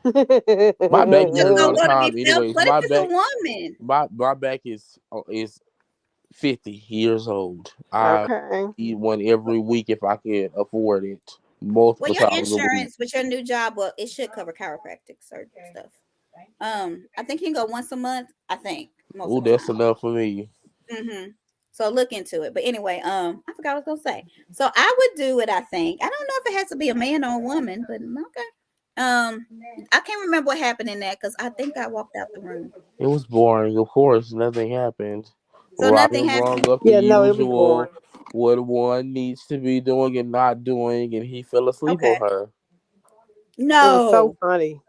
My back hurts all the time anyways. What if it's a woman? My back is 50 years old. I eat one every week if I can afford it. Multiple your insurance with your new job, it should cover chiropractic surgery stuff. I think you can go once a month. I think. Oh, that's enough for me. Mm-hmm. So look into it. But anyway, I forgot what I was gonna say. So I would do it. I think. I don't know if it has to be a man or a woman, but okay. I can't remember what happened in that, because I think I walked out the room. It was boring. Of course, nothing happened. So nothing happened. Up the usual, what one needs to be doing and not doing, and he fell asleep on her. No, it was so funny.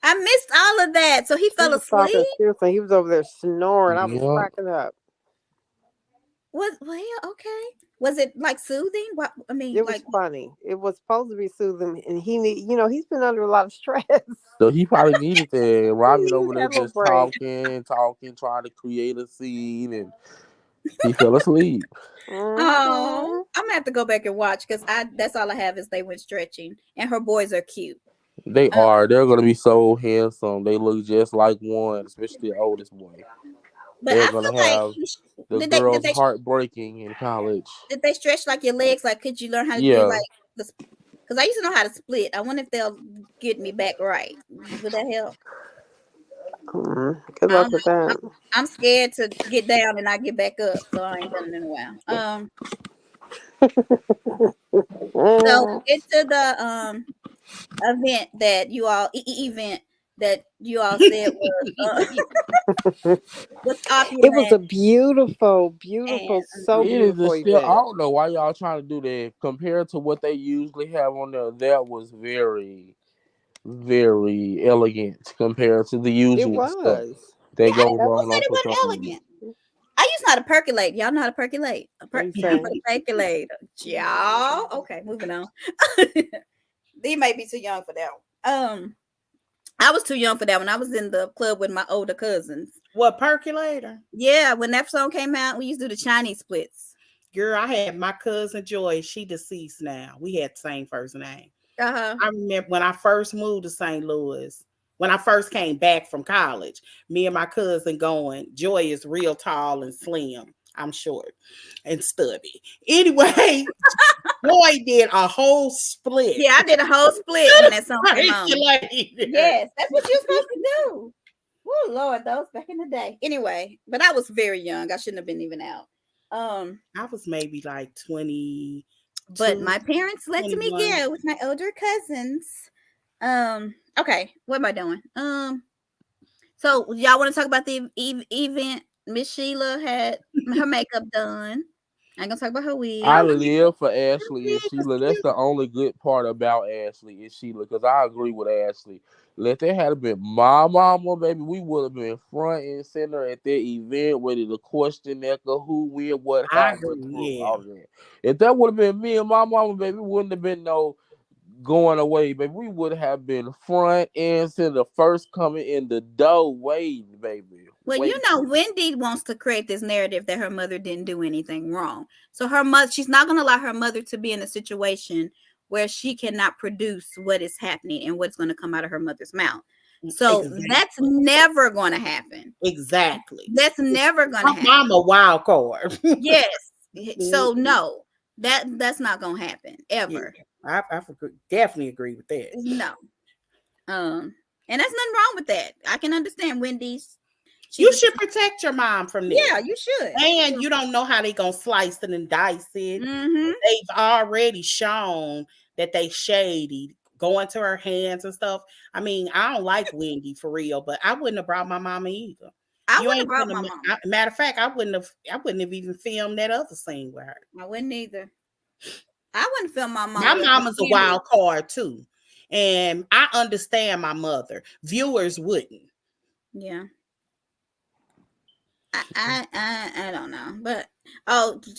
I missed all of that. So he fell asleep. Seriously, he was over there snoring. I was cracking up. Okay. Was it like soothing? What I mean, it was funny. It was supposed to be soothing, and he's been under a lot of stress. So he probably needed that. Robin over there just talking, trying to create a scene, and he fell asleep. Oh, I'm gonna have to go back and watch, because that's all I have is they went stretching, and her boys are cute. They are. They're gonna be so handsome. They look just like one, especially the oldest boy. But they're gonna have the girls heartbreaking in college. Did they stretch like your legs? Like, could you learn how to do like this? Because I used to know how to split. I wonder if they'll get me back right. Would that help? Good luck with that. I'm scared to get down and not get back up, so I ain't done it in a while. So get to the event that you all event that you all said was opulent. It was a beautiful, so beautiful event. I don't know why y'all trying to do that. Compared to what they usually have on there, that was very, very elegant compared to the usual stuff. They go on. It wasn't elegant. I used to know how to percolate. Y'all know how to percolate. Percolate. Y'all. Okay, moving on. They may be too young for that one. I was too young for that when I was in the club with my older cousins. What, percolator? Yeah, when that song came out, we used to do the Chinese splits. Girl, I had my cousin Joy. She deceased now. We had the same first name. I remember when I first moved to St. Louis, when I first came back from college, me and my cousin going, Joy is real tall and slim. I'm short and stubby. Anyway, Joy did a whole split. Yeah, I did a whole split when that song came on. Yes, that's what you're supposed to do. Oh Lord, those back in the day. Anyway, but I was very young. I shouldn't have been even out. I was maybe like 20. But my parents let me go with my older cousins. Okay, what am I doing? So y'all want to talk about the event? Miss Sheila had her makeup done. I ain't gonna talk about her wig. I live for Ashley and Sheila. That's the only good part about Ashley and Sheila, because I agree with Ashley. Let that have been my mama, baby, we would have been front and center at that event, ready to question that who, when, what happened. All that. If that would have been me and my mama, baby, wouldn't have been no going away, baby. We would have been front and center, first coming in the door, waiting, baby. Well, you know, Wendy wants to create this narrative that her mother didn't do anything wrong. So her mother, she's not going to allow her mother to be in a situation where she cannot produce what is happening and what's going to come out of her mother's mouth. So that's never going to happen. Exactly. That's never going to happen. I'm a wild card. Yes. So no, that's not going to happen ever. Yeah, I definitely agree with that. No. And there's nothing wrong with that. I can understand Wendy's. You should protect your mom from this. Yeah, you should. And you don't know how they're going to slice it and dice it. Mm-hmm. They've already shown that they shady, going to her hands and stuff. I mean, I don't like Wendy for real, but I wouldn't have brought my mama either. I wouldn't have brought my mom. Matter of fact, I wouldn't have even filmed that other scene with her. I wouldn't either. I wouldn't film my mom. My mama's a wild card too. And I understand my mother. Viewers wouldn't. Yeah. I don't know, but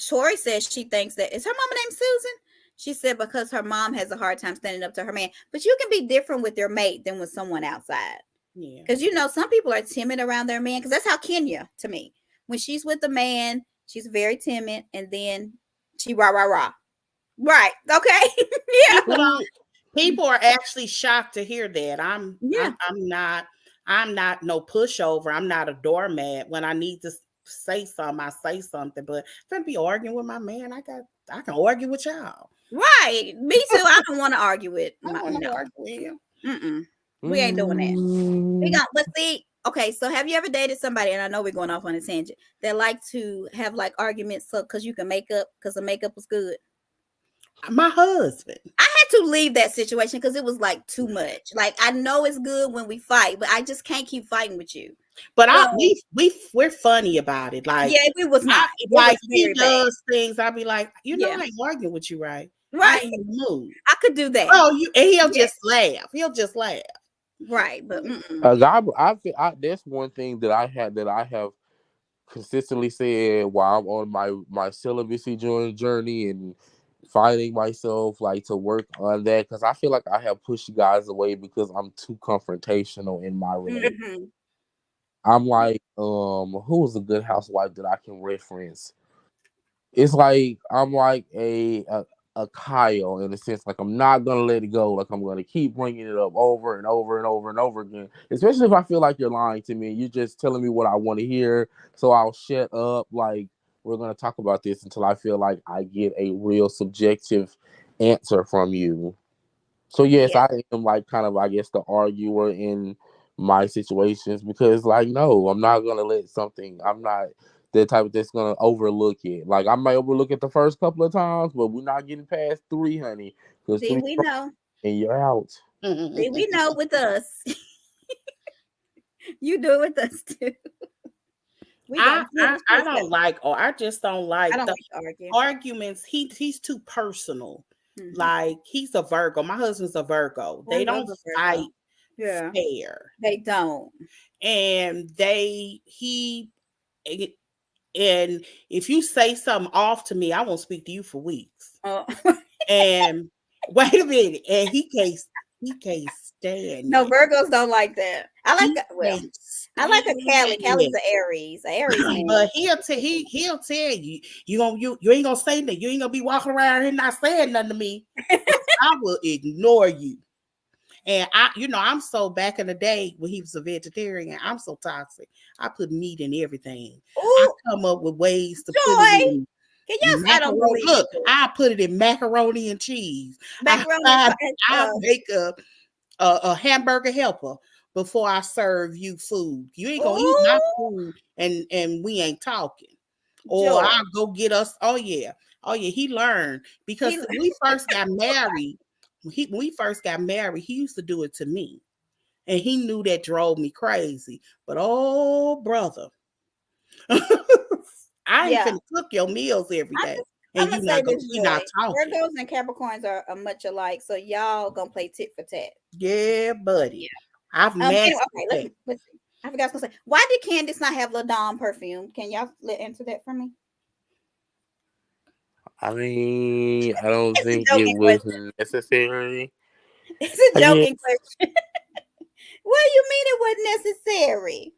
Tori says she thinks that is her mama named Susan. She said because her mom has a hard time standing up to her man, but you can be different with your mate than with someone outside. Yeah, because you know some people are timid around their man. Because that's how Kenya to me. When she's with the man, she's very timid, and then she rah. Right? Okay. Yeah. People are actually shocked to hear that. I'm not no pushover. I'm not a doormat. When I need to say something, I say something. But if I be arguing with my man, I can argue with y'all. Right. Me too. I don't want to argue with argue with him. We ain't doing that. Let's see. Okay, so have you ever dated somebody, and I know we're going off on a tangent, that like to have like arguments because you can make up because the makeup was good? My husband. I had to leave that situation because it was like too much. Like I know it's good when we fight, but I just can't keep fighting with you. But we're funny about it. Like it was not. He does things. I'll be like, I ain't arguing with you, right? Right. I could do that. And he'll just laugh. He'll just laugh. Right, but that's one thing that I have consistently said while I'm on my celibacy journey and finding myself like to work on that, because I feel like I have pushed guys away because I'm too confrontational in my relationship. Mm-hmm. I'm like, who's a good housewife that I can reference? It's like I'm like a Kyle in a sense. Like I'm not gonna let it go. Like I'm gonna keep bringing it up over and over and over and over again. Especially if I feel like you're lying to me. You're just telling me what I want to hear, so I'll shut up. Like we're gonna talk about this until I feel like I get a real subjective answer from you. So yes, I am like kind of, I guess, the arguer in my situations, because like no, I'm not gonna let something. I'm not the type that's gonna overlook it. Like I might overlook it the first couple of times, but we're not getting past 3, honey. See, we know. And you're out. See, we know with us. You do it with us too. I don't like, or I just don't like the arguments. He's too personal. Mm-hmm. Like, he's a Virgo. My husband's a Virgo. They don't fight fair. They don't. And and if you say something off to me, I won't speak to you for weeks. Oh. And wait a minute, and he can't stand. No, Virgos don't like that. I like a Callie. Callie's an Aries. But he'll tell you, you ain't gonna say that. You ain't gonna be walking around here not saying nothing to me. I will ignore you. And I'm so, back in the day when he was a vegetarian, I'm so toxic. I put meat in everything. Ooh. I come up with ways to put it in. I don't believe. Look, I put it in macaroni and cheese. I make a hamburger helper before I serve you food. You ain't gonna eat my food and we ain't talking. Or I'll go get us. Oh yeah, he learned, because when we first got married, he used to do it to me. And he knew that drove me crazy. But brother, I ain't finna cook your meals every day. And you not talking. Virgos and Capricorns are much alike, so y'all gonna play tit for tat. Yeah, buddy. Yeah. I've anyway, okay, let's see. I forgot to say, why did Candiace not have La Dame perfume? Can y'all answer that for me? I mean, I don't think it was necessary. It's a joking question. What do you mean it wasn't necessary?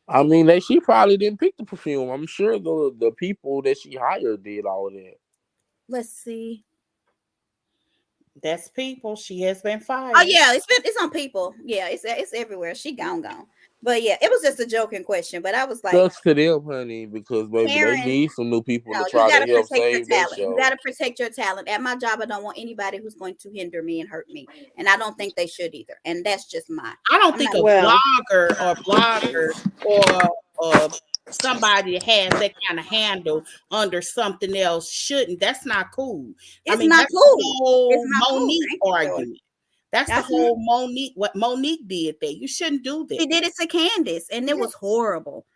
I mean, she probably didn't pick the perfume. I'm sure the people that she hired did all of that. Let's see. That's people. She has been fired. Oh yeah, it's on people. Yeah, it's everywhere. She gone. But yeah, it was just a joking question. But I was like, sucks to them, honey, because baby, Karen, they need some new people to try to help save their show. You gotta protect your talent. At my job, I don't want anybody who's going to hinder me and hurt me, and I don't think they should either. And that's just mine. I don't think a blogger or somebody that has that kind of handle under something else shouldn't. That's not cool. It's not cool. It's not Monique argument. That's the whole Monique. What Monique did there, you shouldn't do that. She did it to Candiace, and it was horrible.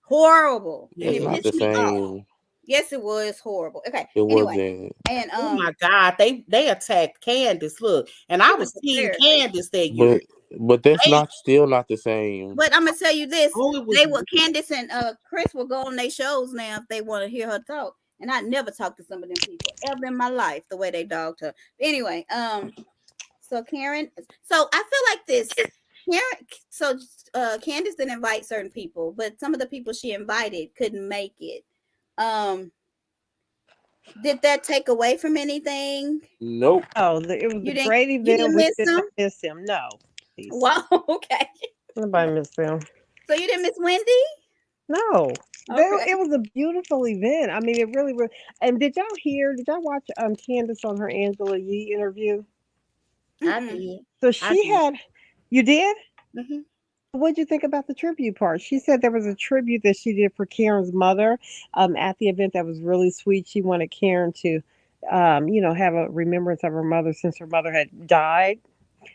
Horrible. Yeah, it's not the same. Yes, it was horrible. Okay. It wasn't. And oh my God, they attacked Candiace. Look, and I was seeing Candiace that year. But that's still not the same. But I'm gonna tell you this: Candiace and Chris will go on their shows now if they want to hear her talk. And I never talked to some of them people ever in my life the way they dogged her. Anyway, so Karen, so I feel like this. Karen, so Candiace didn't invite certain people, but some of the people she invited couldn't make it. Did that take away from anything? Nope. Oh, it was a great event. You didn't miss him. No. Wow. Okay. Nobody missed him. So you didn't miss Wendy? No. Okay. It was a beautiful event. I mean, it really was. And did y'all watch Candiace on her Angela Yee interview? I did. So you did? Mm-hmm. What did you think about the tribute part? She said there was a tribute that she did for Karen's mother at the event that was really sweet. She wanted Karen to, have a remembrance of her mother since her mother had died.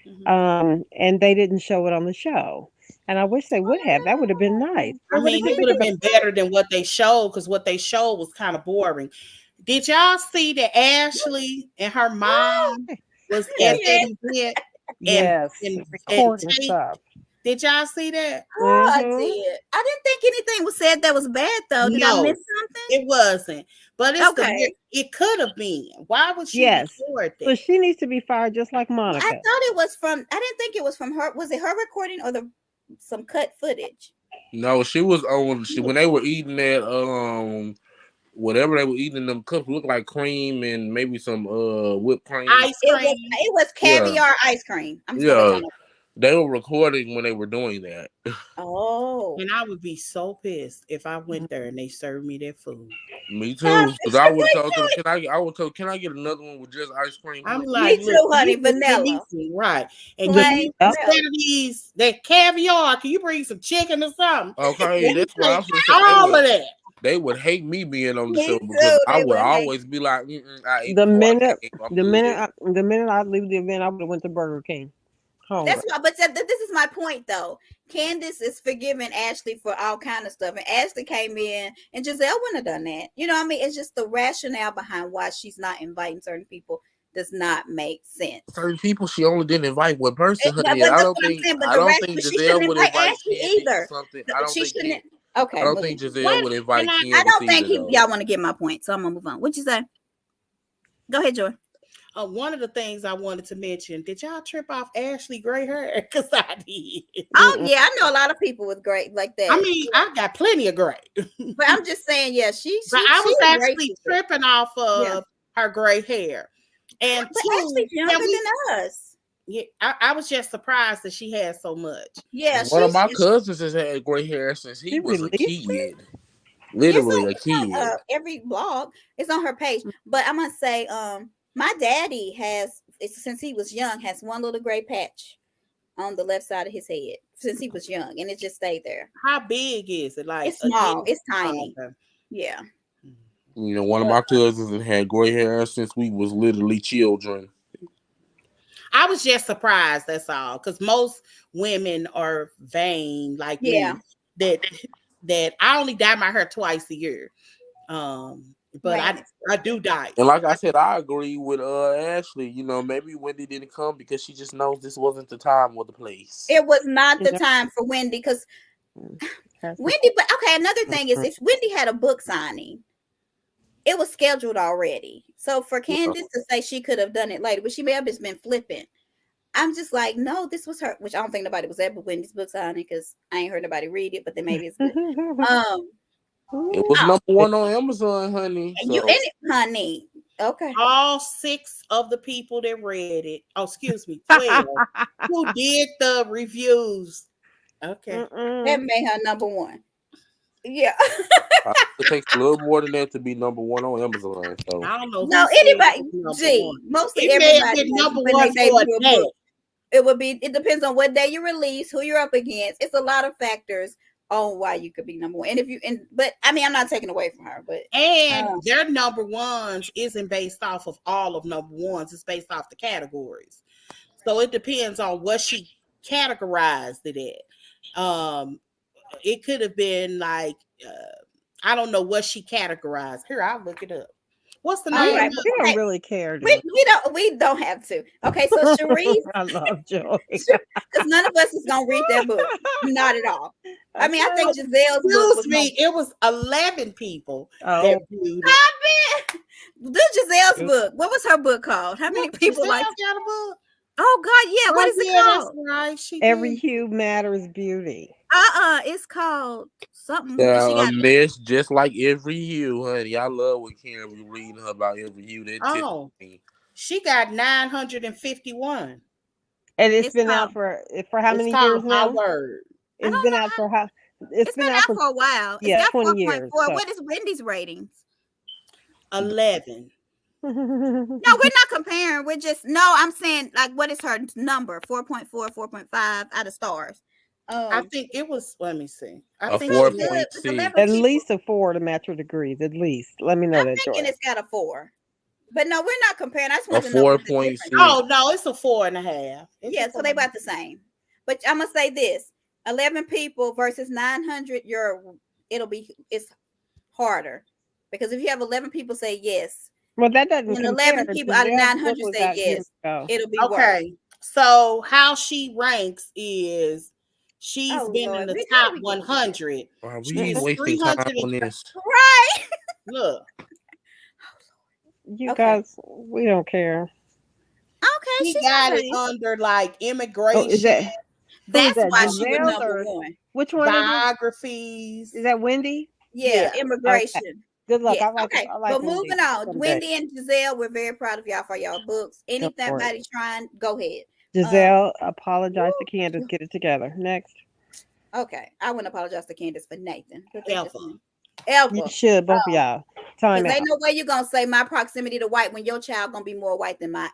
Mm-hmm. And they didn't show it on the show. And I wish they would have. That would have been nice. I mean, it would have been better than what they showed, because what they showed was kind of boring. Did y'all see that Ashley and her mom was at that event? Yes. And stuff. Did y'all see that? Oh, I did. I didn't think anything was said that was bad, though. Did I miss something? It wasn't. But it could have been. Why would she record that? So she needs to be fired just like Monica. I thought it was from, I didn't think it was from her. Was it her recording or some cut footage? No, she was on, when they were eating that, whatever they were eating, them cups looked like cream and maybe some whipped cream. Ice cream. It was caviar ice cream. They were recording when they were doing that. Oh. And I would be so pissed if I went there and they served me that food. Me too. Because I would tell them, can I get another one with just ice cream? I'm like, me too, honey, vanilla. Right. And instead of that caviar, can you bring some chicken or something? Okay, that's what I'm saying. All of that. They would hate me being on the show because I would always be like, the minute I leave the event, I would have went to Burger King. That's why, but this is my point though. Candiace is forgiving Ashley for all kind of stuff, and Ashley came in, and Gizelle wouldn't have done that. You know what I mean? It's just the rationale behind why she's not inviting certain people does not make sense. Certain people, she only didn't invite one person. I don't think Gizelle would invite Candiace either. Something. I don't think. Okay. I don't think Gizelle would invite Candiace. I don't think y'all want to get my point, so I'm gonna move on. What'd you say? Go ahead, Joy. One of the things I wanted to mention, did y'all trip off Ashley gray hair? Because I did. Oh, yeah, I know a lot of people with gray like that. I mean, I got plenty of gray. But I'm just saying, yeah, I was actually tripping off of her gray hair. And Ashley's younger than us. Yeah, I was just surprised that she had so much. Yeah, one of my cousins has had gray hair since he was a kid. Literally a kid. Every blog is on her page. But I'm gonna say, my daddy has, since he was young, has one little gray patch on the left side of his head since he was young, and it just stayed there. How big is it? Like, it's small. It's tiny. Okay. Yeah. You know, one of my cousins has had gray hair since we was literally children. I was just surprised, that's all, because most women are vain like me. That I only dye my hair twice a year. But I do dye. And like I said, I agree with Ashley. You know, maybe Wendy didn't come because she just knows this wasn't the time or the place. It was not the time for Wendy because Wendy. But okay, another thing is if Wendy had a book signing, it was scheduled already. So for Candiace to say she could have done it later, but she may have just been flipping. I'm just like, no, this was her. Which I don't think nobody was at Wendy's book signing because I ain't heard nobody read it. But then maybe it's good. It was number one on Amazon, honey. So. You in it, honey. Okay. All 6 of the people that read it, 12, who did the reviews. Okay. That made her number one. Yeah. It takes a little more than that to be number one on Amazon. So. I don't know. No, anybody. Mostly everybody. Number one for a day. It would be, it depends on what day you release, who you're up against. It's a lot of factors on why you could be number one. But I mean, I'm not taking away from her, but their number ones isn't based off of all of number ones, it's based off the categories. So it depends on what she categorized it at. It could have been like I don't know what she categorized. Here, I'll look it up. What's the name? Right, we don't really care. We don't have to. Okay, so Cherise, I love Joy because none of us is gonna read that book. Not at all. I mean, I think Gizelle's book was it was 11 people that viewed it. Do Gizelle's book. What was her book called? How many people got a book? Oh God, yeah. What is it called? Right. Every Hue Matters Beauty. It's called something. Yeah, a mess just like Every Hue, honey. I love when Karen be reading her about Every Hue. She got 951. And it's been out for how many years now? It's been out for how? It's been out for a while. Yeah, it's got 20 years. So. What is Wendy's ratings? 11. No, we're not comparing. We're just I'm saying like what is her number? 4.4, 4.5 out of stars. I think it was. Let me see. I think 4.6. At least a 4 to match her degrees. At least. Let me know that. I'm thinking it's got a 4. But no, we're not comparing. I just want to know. 4.6. Oh no, it's a 4.5. Yeah, so they about the same. But I'm gonna say this: 11 people versus 900. It's harder because if you have 11 people say yes. Well, that doesn't. And 11 people out of 900 say yes. It'll be okay. Worse. So how she ranks is she's been in the top 100. We ain't wasting time on this. Right. Look. You guys, we don't care. Okay. She got it under like immigration. That's why she was number one. Which one? Biographies. Is that Wendy? Yeah. Immigration. Okay. Good luck. Yes. I like but moving on, Wendy and Gizelle, we're very proud of y'all for y'all books. Anybody trying, go ahead. Gizelle, apologize to Candiace. Get it together. Next. Okay, I want to apologize to Candiace for Nathan. Elva. You should, both of y'all. Time out. Ain't no way you're gonna say my proximity to white when your child gonna be more white than I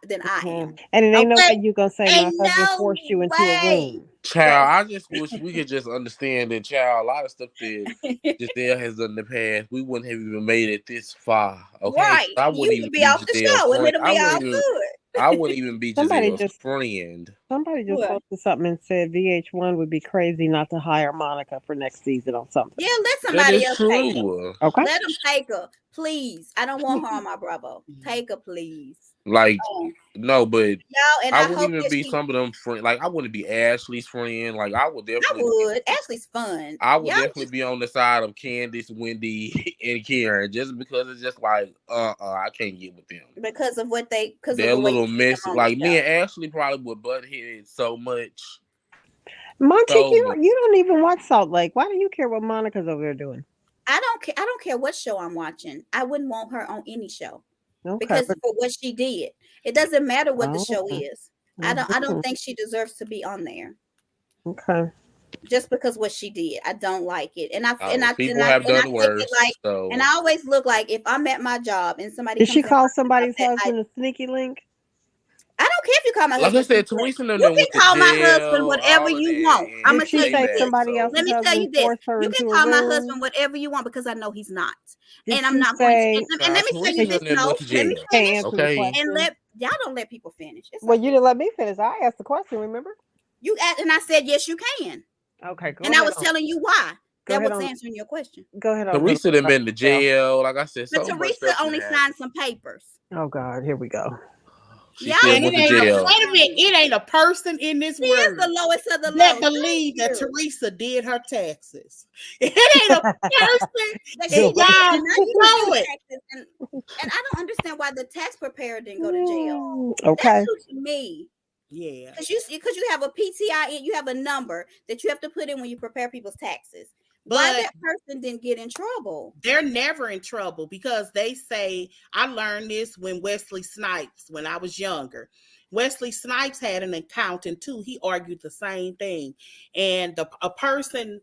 am. And it ain't no way you gonna say my husband forced you into a room. Child, I just wish we could just understand that, child, a lot of stuff that Gizelle has done in the past, we wouldn't have even made it this far. Okay, right? I wouldn't even be off the show, and it'll be all good. I wouldn't even be Giselle's friend. Somebody just posted something and said VH1 would be crazy not to hire Monica for next season on something. Yeah, let somebody else take her. Okay. Let them take her, please. I don't want her on my Bravo. Take her, please. Like, no, but I wouldn't even be some of them friends. Like, I wouldn't be Ashley's friend. Like, I would definitely. Ashley's fun. I would definitely be on the side of Candiace, Wendy, and Karen, just because it's just like, I can't get with them because of what they're a little messy. Like me and Ashley probably would butt heads so much. Monty, you don't even watch Salt Lake. Why do you care what Monica's over there doing? I don't care. I don't care what show I'm watching. I wouldn't want her on any show. Because for what she did, it doesn't matter what the show is. I don't think she deserves to be on there. Okay. Just because what she did, I don't like it, and I always look like if I'm at my job and somebody did she call somebody's husband a sneaky link? I don't care if you call my husband. Like I said, Teresa, you can call my husband whatever you want. I'm gonna tell you this. Somebody else. Let me tell you this. You can call my husband whatever you want because I know he's not, and I'm not going to. And let me tell you this. No, let me finish. And y'all don't let people finish. Well, you didn't let me finish. I asked the question. Remember? You asked, and I said yes, you can. Okay, go and ahead I was telling you why. That was answering your question. Go ahead. Teresa done been to jail. Like I said, but Teresa only signed some papers. Oh God, here we go. Wait a minute, it ain't a person in this world. She is the lowest of the low. That believe that Teresa did her taxes. It ain't a person. Y'all know it. And I don't understand why the tax preparer didn't go to jail. Okay. That's new to me. Yeah. Because you have a PTI, you have a number that you have to put in when you prepare people's taxes. Why that person didn't get in trouble? They're never in trouble because they say, I learned this when Wesley Snipes, when I was younger. Wesley Snipes had an accountant too. He argued the same thing. And a person,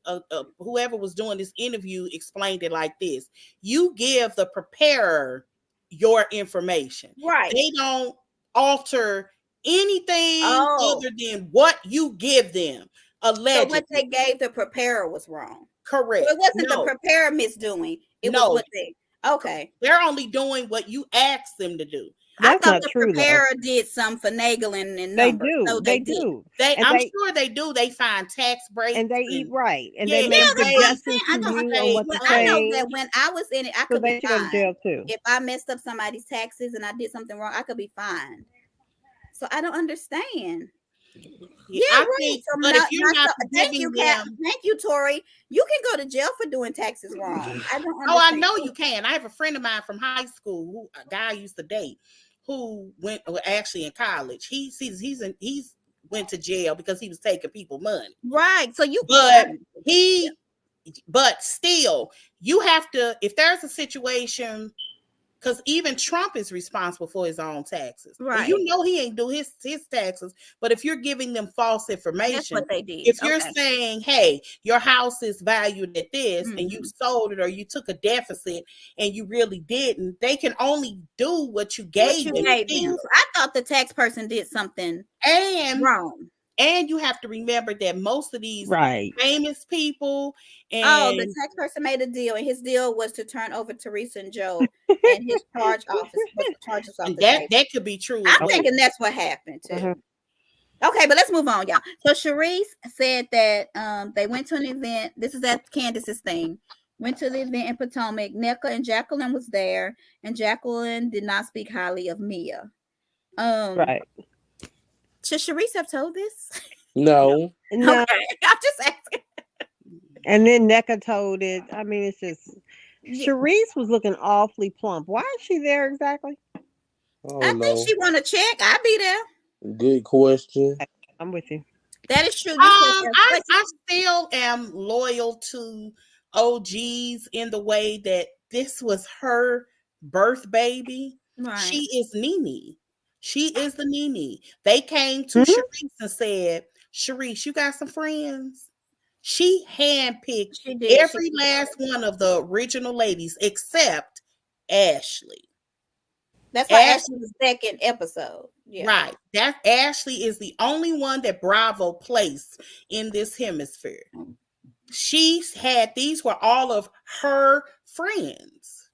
whoever was doing this interview explained it like this. You give the preparer your information. Right. They don't alter anything other than what you give them. Allegedly. So what they gave the preparer was wrong. Correct. So it wasn't the preparer misdoing. It was what they. Okay. They're only doing what you asked them to do. That's I thought the preparer did some finagling and numbers. They do. So they do. I'm sure they do. They find tax breaks and they eat right, and they make suggestions to you on what to say. I know that when I was in it, I could be fine. Go to jail too. If I messed up somebody's taxes and I did something wrong, I could be fined. So I don't understand. Yeah, right. But if you're not thank you, Tori. You can go to jail for doing taxes wrong. I don't understand. I know you can. I have a friend of mine from high school, a guy I used to date, who went actually in college. He's went to jail because he was taking people money. Right. So but still, you have to, if there's a situation. Because even Trump is responsible for his own taxes. Right. And he ain't do his taxes. But if you're giving them false information, that's what they did. If you're saying, hey, your house is valued at this and you sold it or you took a deficit and you really didn't, they can only do what you gave them. I thought the tax person did something wrong. And you have to remember that most of these famous people the tax person made a deal, and his deal was to turn over Teresa and Joe and his charges off that could be true. I'm thinking that's what happened too. Mm-hmm. Okay, but let's move on, y'all. So Sharice said that they went to an event. This is at Candiace's thing. Went to the event in Potomac. Nneka and Jacqueline was there, and Jacqueline did not speak highly of Mia. Right. Should Sharice have told this? No. No. Okay. I'm just asking. And then Nneka told it. I mean, it's just Sharice was looking awfully plump. Why is she there exactly? I think she want to check. I'll be there. Good question. I'm with you. That is true. I still am loyal to OGs in the way that this was her birth baby. Right. She is Nene. She is the Nene. They came to Sharice and said, Sharice, you got some friends? She handpicked every last one of the original ladies except Ashley. That's why Ashley's second episode. Yeah. Right. That Ashley is the only one that Bravo placed in this hemisphere. These were all of her friends.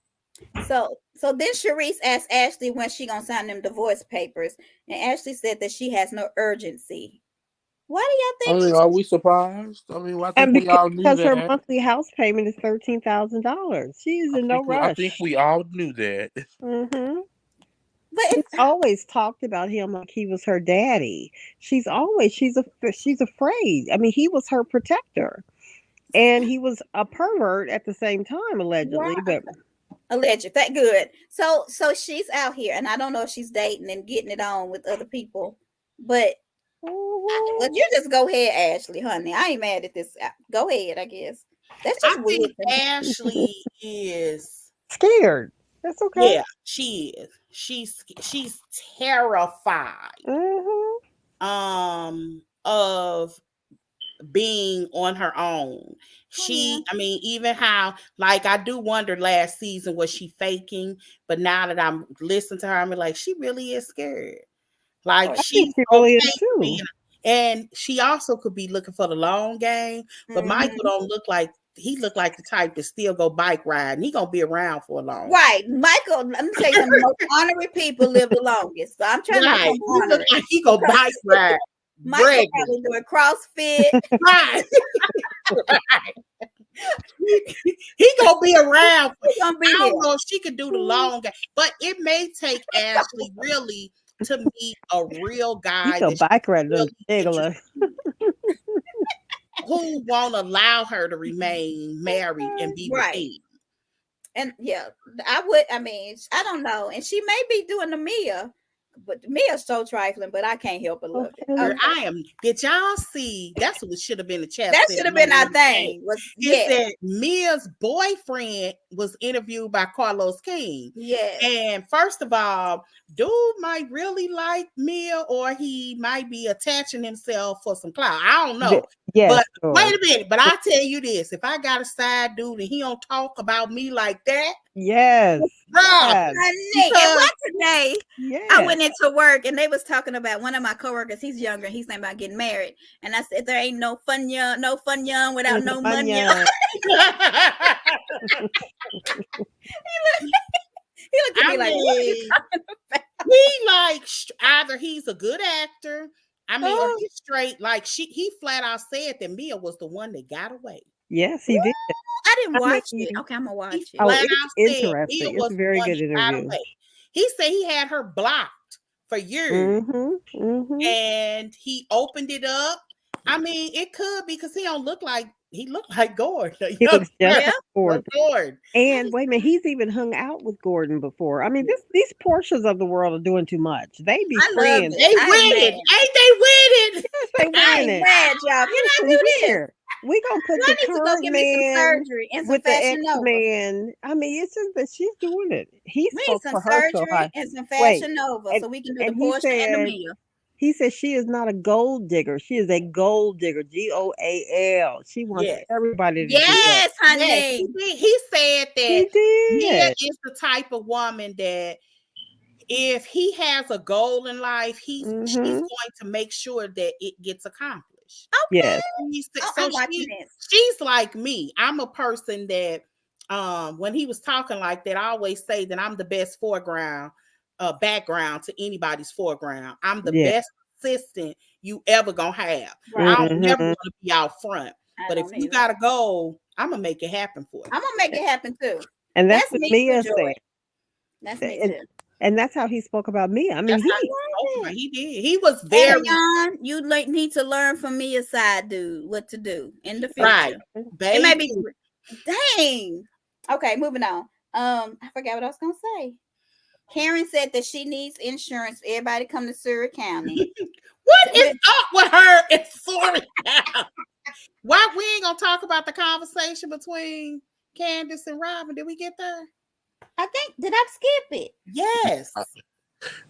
So then Sharice asked Ashley when she gonna sign them divorce papers, and Ashley said that she has no urgency. Why do y'all think? Are we surprised? I mean, I think we all knew because that. Her monthly house payment is $13,000. She's in no rush. I think we all knew that. Mm-hmm. But she's always talked about him like he was her daddy. She's afraid. I mean, he was her protector, and he was a pervert at the same time, allegedly. But alleged, that good. So she's out here, and I don't know if she's dating and getting it on with other people, but. Well, you just go ahead, Ashley, honey. I ain't mad at this. Go ahead, I guess. That's just weird. Ashley is scared. That's okay. Yeah, she is. She's terrified of being on her own. I mean, even how, like, I do wonder last season, was she faking? But now that I'm listening to her, I'm like, she really is scared. Like, she really is too. And she also could be looking for the long game, but Michael don't look like, he looked like the type to still go bike riding. He gonna be around for a long time. Right. Michael, let me tell you something. The most honorary people live the longest. So I'm trying to become honorary. Like he go bike ride. Michael probably doing CrossFit. Right. He gonna be around. I don't know if she could do the long game, but it may take Ashley really to meet a real guy. He's a bike rider, who won't allow her to remain married and be with him. And I don't know. And she may be doing the Mia, but Mia's so trifling, but I can't help but love it. Okay. Did y'all see? That's what should have been the chat. That should have been our thing. It said Mia's boyfriend was interviewed by Carlos King. Yes. And first of all, dude might really like Mia, or he might be attaching himself for some clout. I don't know. Yes, but wait a minute. But I tell you this: if I got a side dude and he don't talk about me like that, yes. And what today? I went into work and they was talking about one of my coworkers. He's younger. He's thinking about getting married, and I said, "There ain't no fun young without no money." He looked at me like, "What are you talking about?" He like either he's a good actor. I mean, or he's straight. Like he flat out said that Mia was the one that got away. Yes, he did. I didn't watch it. Okay, I'm gonna watch it. It's interesting. It's a very good interview. He said he had her blocked for years, and he opened it up. I mean, it could be because he looked like Gordon. He looks just like Gordon. And wait a minute, he's even hung out with Gordon before. I mean, these Portias of the world are doing too much. They be friends. They winning. Ain't they winning? Yes, they winning. Mad job. Can I do this? We gonna put the current man with the ex-man. I mean, it's just that she's doing it. He spoke for her so high. And some Fashion Nova, so we can do the Porsche and the Mia. He said she is not a gold digger. She is a gold digger. GOAL. She wants everybody to do that. Honey. Yes, he said that Mia is the type of woman that if he has a goal in life, she's going to make sure that it gets accomplished. Okay. Yes. So she's like me. I'm a person that when he was talking like that, I always say that I'm the best background to anybody's foreground. I'm the best assistant you ever gonna have. I don't never want to be out front. But if you gotta go, I'm gonna make it happen for you. I'm gonna make it happen too. And that's what Mia said. That's me too. And that's how he spoke about me. I mean, he did. He was very young. You need to learn from Mia's side, dude, what to do in the future. Right. It may be dang. Okay, moving on. I forgot what I was gonna say. Karen said that she needs insurance. Everybody come to Surrey County. What is up with her in Surrey County? Why we ain't gonna talk about the conversation between Candiace and Rayvin? Did we get there? Did I skip it? Yes.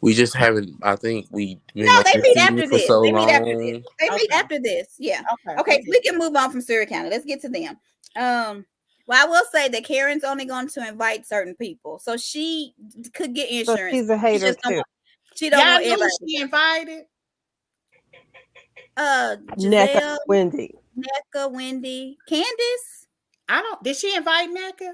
We just haven't. I think we. No, they meet after this. They meet after this. Yeah. Okay. We can move on from Surrey County. Let's get to them. Well, I will say that Karen's only going to invite certain people, so she could get insurance. So she's a hater too. She don't want everybody. She invited. Gizelle, Wendy, Candiace. Did she invite NECA?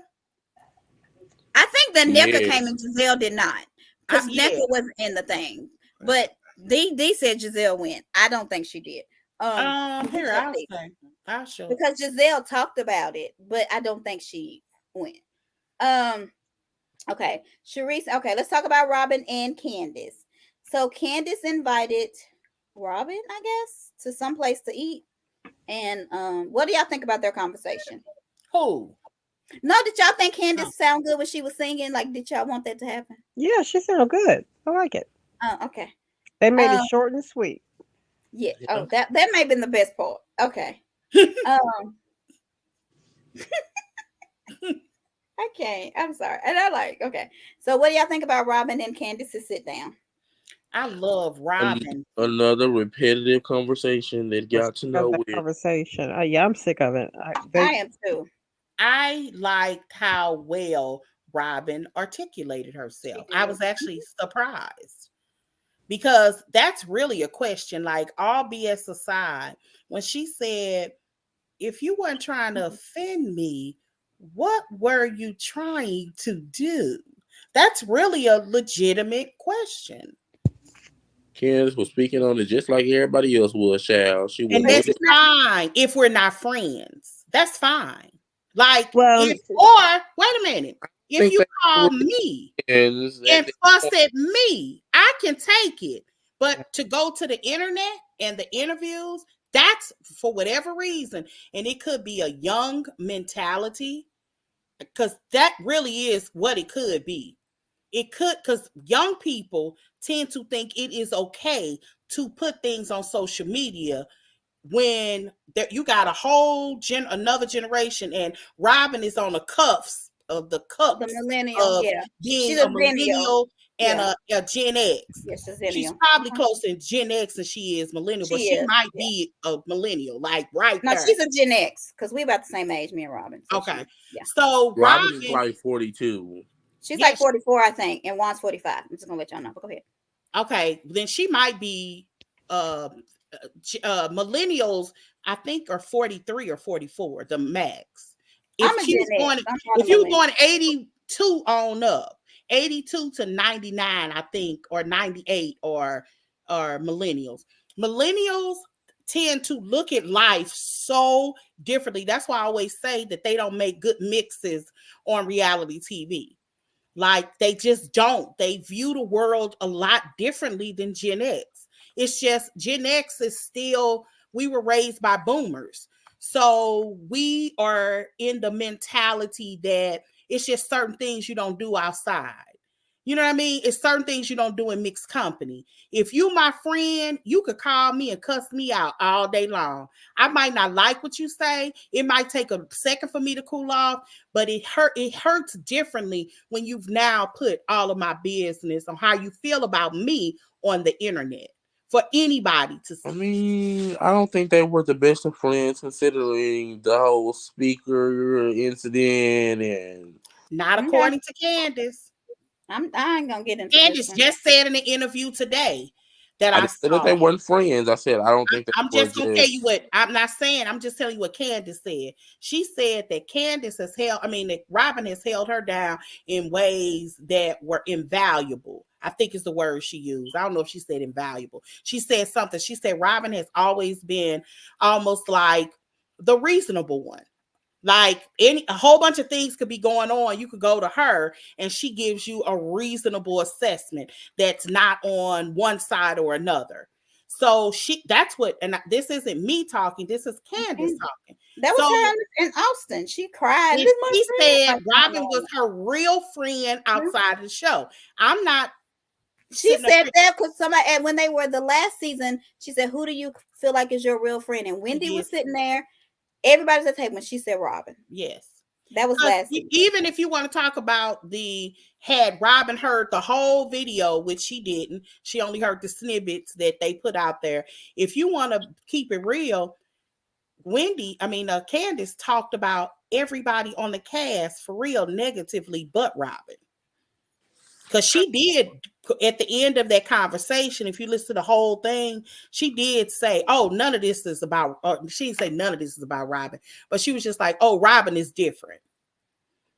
I think that Nneka came and Gizelle did not, because Nneka wasn't in the thing. But D said Gizelle went. I don't think she did. Here I'll show because Gizelle talked about it, but I don't think she went. Okay, Sharice. Okay, let's talk about Robin and Candiace. So Candiace invited Robin, I guess, to some place to eat. And what do y'all think about their conversation? Who? No, did y'all think Candiace sound good when she was singing? Like, did y'all want that to happen? Yeah, she sounded good. I like it. Oh, okay. They made it short and sweet. Yeah. Oh, that may have been the best part. Okay. Okay, I'm sorry. And I like, okay. So what do y'all think about Robin and Candiace's sit down? I love Robin. Another repetitive conversation that got to know with. Conversation. Yeah, I'm sick of it. I am too. I liked how well Robin articulated herself. I was actually surprised because that's really a question. Like, all BS aside, when she said, if you weren't trying to offend me, what were you trying to do? That's really a legitimate question. Candiace was speaking on it just like everybody else was, child. She was. And that's fine if we're not friends. That's fine. Like, well, wait a minute. If you call me and fuss at me, I can take it. But to go to the internet and the interviews, that's for whatever reason. And it could be a young mentality, because that really is what it could be. It could, because young people tend to think it is okay to put things on social media when you got a whole another generation, and Robin is on the cuffs of the millennial, being a millennial and a Gen X. Yes, she's probably closer to Gen X than she is millennial, but she might be a millennial, like there. She's a Gen X, because we're about the same age, me and Robin. So okay, so Robin is like 42. She's like 44, I think, and Juan's 45. I'm just gonna let y'all know. But go ahead. Okay, then she might be millennials, I think, are 43 or 44, the max. If you were going 82 on up, 82 to 99, I think, or 98, or millennials. Millennials tend to look at life so differently. That's why I always say that they don't make good mixes on reality TV. Like, they just don't. They view the world a lot differently than Gen X. It's just Gen X is still, we were raised by boomers. So we are in the mentality that it's just certain things you don't do outside. You know what I mean? It's certain things you don't do in mixed company. If you my friend, you could call me and cuss me out all day long. I might not like what you say. It might take a second for me to cool off, but it hurts differently when you've now put all of my business on how you feel about me on the internet for anybody to see. I mean, I don't think they were the best of friends, considering the whole speaker incident. And not according to Candiace. I ain't gonna get into Candiace just said in the interview today that I saw that they weren't friends. I said I don't think. I'm just gonna tell you what I'm not saying. I'm just telling you what Candiace said. She said that Candiace has that Robin has held her down in ways that were invaluable. I think is the word she used. I don't know if she said invaluable. She said something. She said Robin has always been almost like the reasonable one. Like, a whole bunch of things could be going on. You could go to her and she gives you a reasonable assessment that's not on one side or another. So that's what, and this isn't me talking. This is Candiace talking. That was her in Austin. She cried. She said Robin was her real friend outside of the show. I'm not. She said that because somebody, and when they were the last season, she said, "Who do you feel like is your real friend?" And Wendy was sitting there. Everybody's at the table when she said Robin. Yes. That was last season. Even if you want to talk about had Robin heard the whole video, which she didn't, she only heard the snippets that they put out there. If you want to keep it real, Candiace talked about everybody on the cast for real negatively, but Robin. Because she did, at the end of that conversation, if you listen to the whole thing, she did say, oh, none of this is about, she didn't say none of this is about Robin, but she was just like, oh, Robin is different.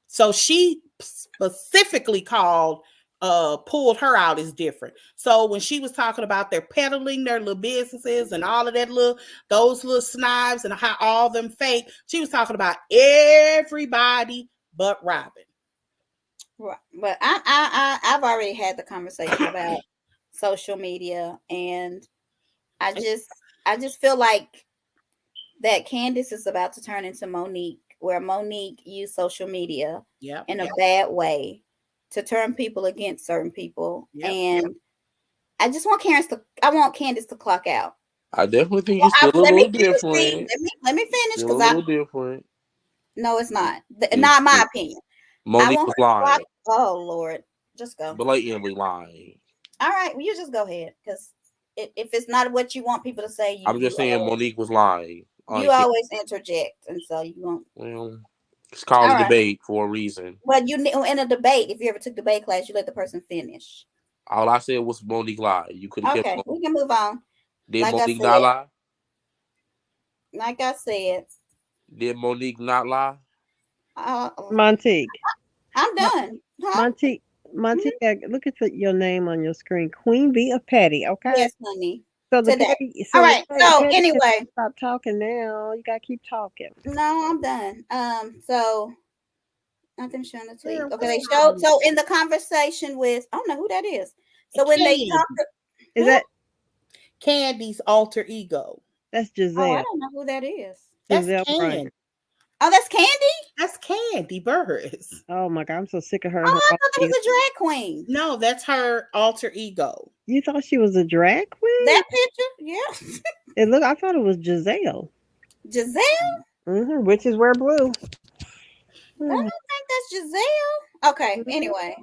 So she specifically called pulled her out is different. So when she was talking about their peddling their little businesses and all of that those little snibes and how all them fake, she was talking about everybody but Robin. Right. But I've already had the conversation about social media, and I just feel like that Candiace is about to turn into Monique, where Monique used social media in a bad way to turn people against certain people. And I just want Candiace to clock out. I definitely think it's still a little different. Let me finish, because a little different. No, it's not. Not my opinion. Monique was lying. Oh Lord, just go. Blatantly lying. All right, well, you just go ahead, because if it's not what you want people to say, I'm just saying Monique was lying. You always interject, and so you won't. Well, it's called a debate for a reason. But you in a debate, if you ever took debate class, you let the person finish. All I said was Monique lied. You could have kept we can move on. Did Monique not lie? Like I said. Did Monique not lie? Montique. I'm done. Huh? Montique, look at your name on your screen. Queen Bee of Petty, okay? Yes, honey. So all right. So anyway, stop talking now. You gotta keep talking. No, I'm done. So nothing showing the tweet. Okay, they showed. So in the conversation with, I don't know who that is. So when they talk, is that Candy's alter ego? That's Gizelle. Oh, I don't know who that is. That's Candy. Oh, that's Candy? That's Candy Burris. Oh my God, I'm so sick of her. Oh, I thought that was a drag queen. No, that's her alter ego. You thought she was a drag queen? That picture? Yeah. I thought it was Gizelle. Giselle? Mm-hmm, which is wear blue. I don't think that's Gizelle. Okay, anyway.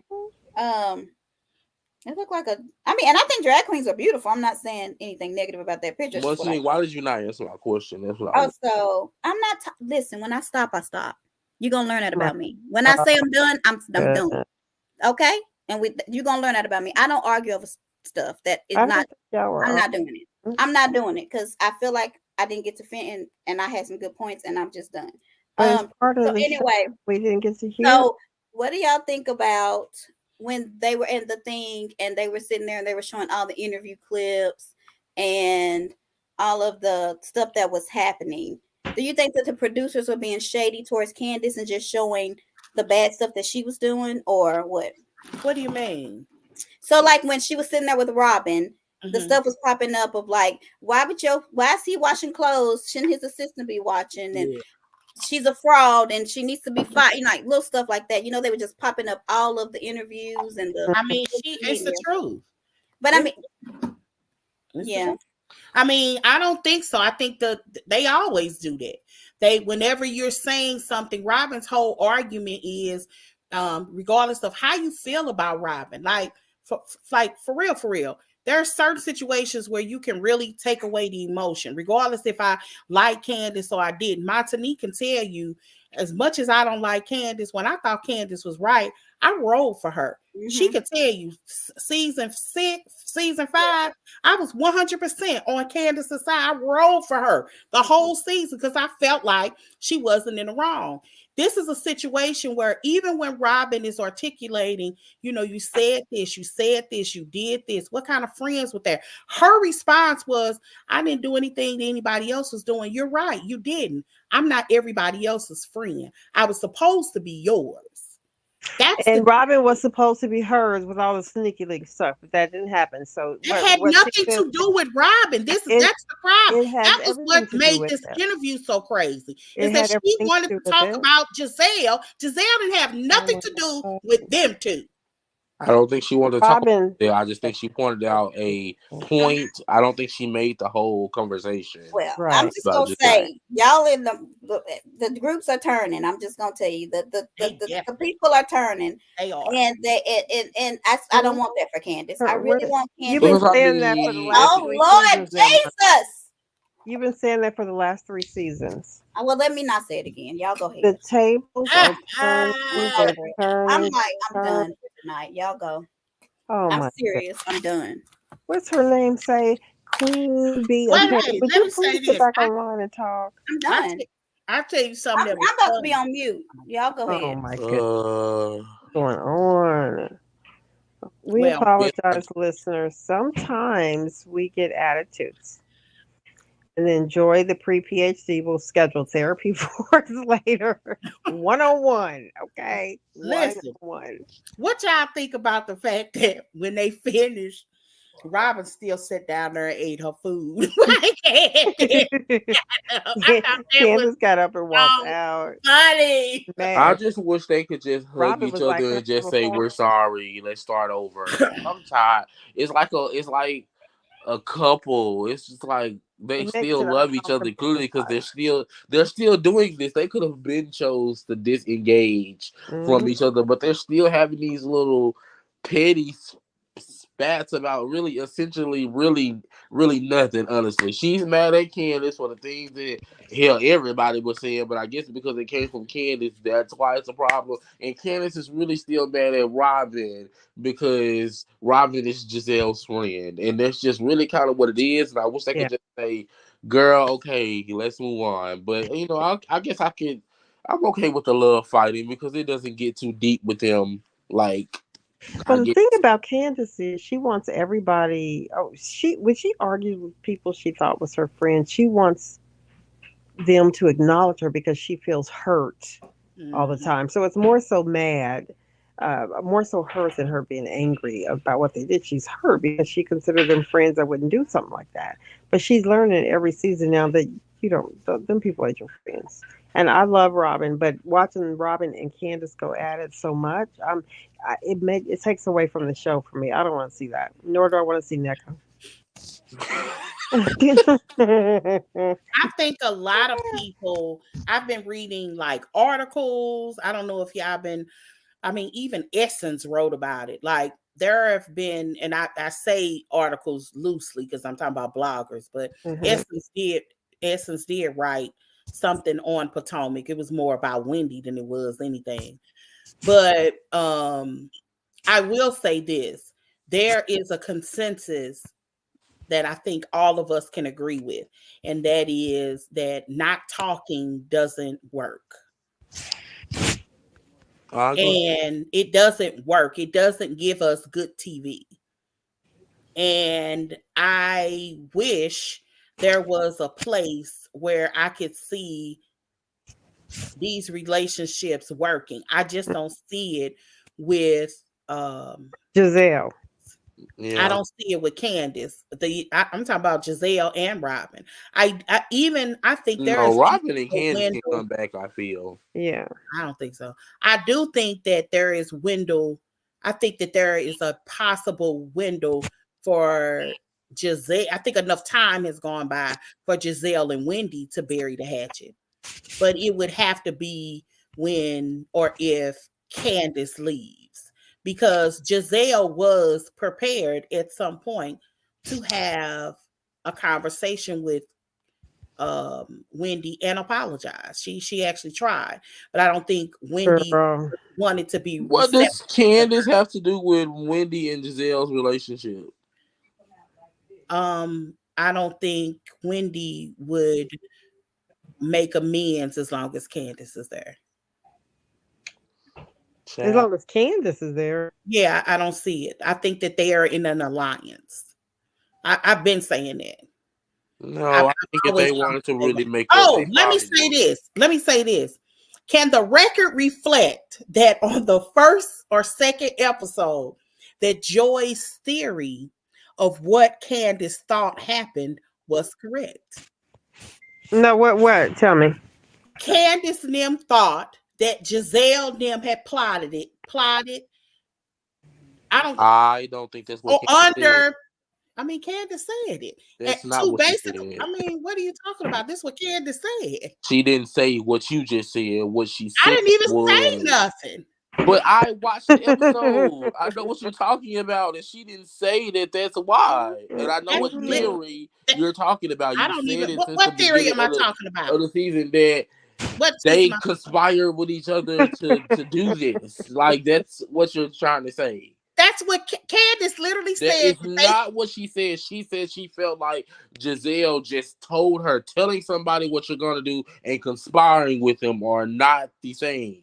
It looked like and I think drag queens are beautiful. I'm not saying anything negative about that picture. Why did you not answer my question? That's what so I'm not. Listen, when I stop, I stop. You're gonna learn that about me. When I say I'm done, I'm done. Okay, and you're gonna learn that about me. I don't argue over stuff that is not. I'm not doing it. I'm not doing it because I feel like I didn't get to fit and I had some good points, and I'm just done. Anyway, we didn't get to hear. So, what do y'all think about when they were in the thing and they were sitting there and they were showing all the interview clips and all of the stuff that was happening? Do you think that the producers were being shady towards Candiace and just showing the bad stuff that she was doing, or what? What do you mean? So, like when she was sitting there with Robin, the stuff was popping up of like, why is he washing clothes? Shouldn't his assistant be watching? And she's a fraud and she needs to be fired, like little stuff like that. They were just popping up all of the interviews and it's the truth. But I don't think so. I think that they always do that. Whenever you're saying something, Robin's whole argument is, regardless of how you feel about Robin, for real, there are certain situations where you can really take away the emotion, regardless if I like Candiace or I didn't. Martinique can tell you, as much as I don't like Candiace, when I thought Candiace was right, I rolled for her. Mm-hmm. She could tell you, season 5, I was 100% on Candiace's side. I rolled for her the whole season because I felt like she wasn't in the wrong. This is a situation where even when Robin is articulating, you said this, you did this, what kind of friends were there? Her response was, I didn't do anything that anybody else was doing. You're right, you didn't. I'm not everybody else's friend. I was supposed to be yours. Robin was supposed to be hers with all the sneaky link stuff, but that didn't happen. So it had nothing to do with Robin. That's the problem. That was what made this interview so crazy. Is that she wanted to talk about Gizelle. Gizelle didn't have nothing to do with them two. I don't think she wanted to talk about it. I just think she pointed out a point. I don't think she made the whole conversation. Well, I'm just gonna say, y'all in the groups are turning. I'm just gonna tell you the people are turning. They are, and I don't want that for Candiace. I really want Candiace. You've been saying that for the last 3 Lord Jesus. You've been saying that for the last 3 seasons. Well, let me not say it again. Y'all go ahead. The tables are turning. I'm done for tonight. Y'all go. Oh, I'm serious. I'm done. What's her name? Say Queen Bee. Wait, let me say get back online and talk. I'm done. I'll tell you something. I'm about to be on mute. Y'all go ahead. Oh my goodness. What's going on? We apologize, listeners. Sometimes we get attitudes. And enjoy the pre-PhD. We'll schedule therapy for us later. 101. Okay. Listen, what y'all think about the fact that when they finished, Robin still sat down there and ate her food? Candiace got up and walked out. Funny. I just wish they could just hug each other and just say, "We're sorry. Let's start over." I'm tired. It's like a couple. It's just like they still love each other clearly because they're still doing this. They could have been chose to disengage from each other, but they're still having these little petty spats about essentially nothing. Honestly, she's mad at Candiace for the things that everybody was saying, but I guess because it came from Candiace, that's why it's a problem. And Candiace is really still mad at Rayvin because Rayvin is Gizelle's friend, and that's just really kind of what it is. And I wish they could just say, "Girl, okay, let's move on." But I guess I'm okay with the love fighting because it doesn't get too deep with them. Like, but the thing about Candiace is she wants everybody. When she argued with people she thought was her friends, she wants them to acknowledge her because she feels hurt all the time. So it's more so more so hurt than her being angry about what they did. She's hurt because she considered them friends that wouldn't do something like that. But she's learning every season now that them people ain't your friends. And I love Robin, but watching Robin and Candiace go at it so much, it takes away from the show for me. I don't want to see that. Nor do I want to see Neko. I think a lot of people, I've been reading like articles. I don't know if y'all been, even Essence wrote about it. Like there have been, and I say articles loosely because I'm talking about bloggers, but Essence did write something on Potomac. It was more about Wendy than it was anything. But I will say this. There is a consensus that I think all of us can agree with, and that is that not talking doesn't work. And it doesn't work. It doesn't give us good TV. And I wish there was a place where I could see these relationships working. I just don't see it with Gizelle. Yeah. I don't see it with Candiace. I'm talking about Gizelle and Robin. I think there is Robin and Candiace can come back. I feel. Yeah. I don't think so. I do think that there is window. I think that there is a possible window for Gizelle. I think enough time has gone by for Gizelle and Wendy to bury the hatchet. But it would have to be when or if Candiace leaves. Because Gizelle was prepared at some point to have a conversation with Wendy and apologize. She actually tried, but I don't think Wendy wanted to be. What does Candiace have to do with Wendy and Gizelle's relationship? I don't think Wendy would make amends as long as Candiace is there. As long as Candiace is there. Yeah, I don't see it. I think that they are in an alliance. I've been saying that. No, I think if they wanted to really make let me say this. Can the record reflect that on the first or second episode that Joy's theory of what Candiace thought happened was correct? No, what? Tell me. Candiace and them thought that Gizelle and them had plotted. I don't think that's what Candiace said it. That's not what she said. What are you talking about? This is what Candiace said. She didn't say what you just said. What she said. I didn't even say nothing. But I watched the episode. I know what you're talking about, and she didn't say that. That's why. And I know what theory you're talking about. What theory am I talking about? Of the season that they conspire with each other to do this. Like, that's what you're trying to say. That's what Candiace literally said. It's not what she said. She said she felt like Gizelle just told her, telling somebody what you're gonna do and conspiring with them are not the same.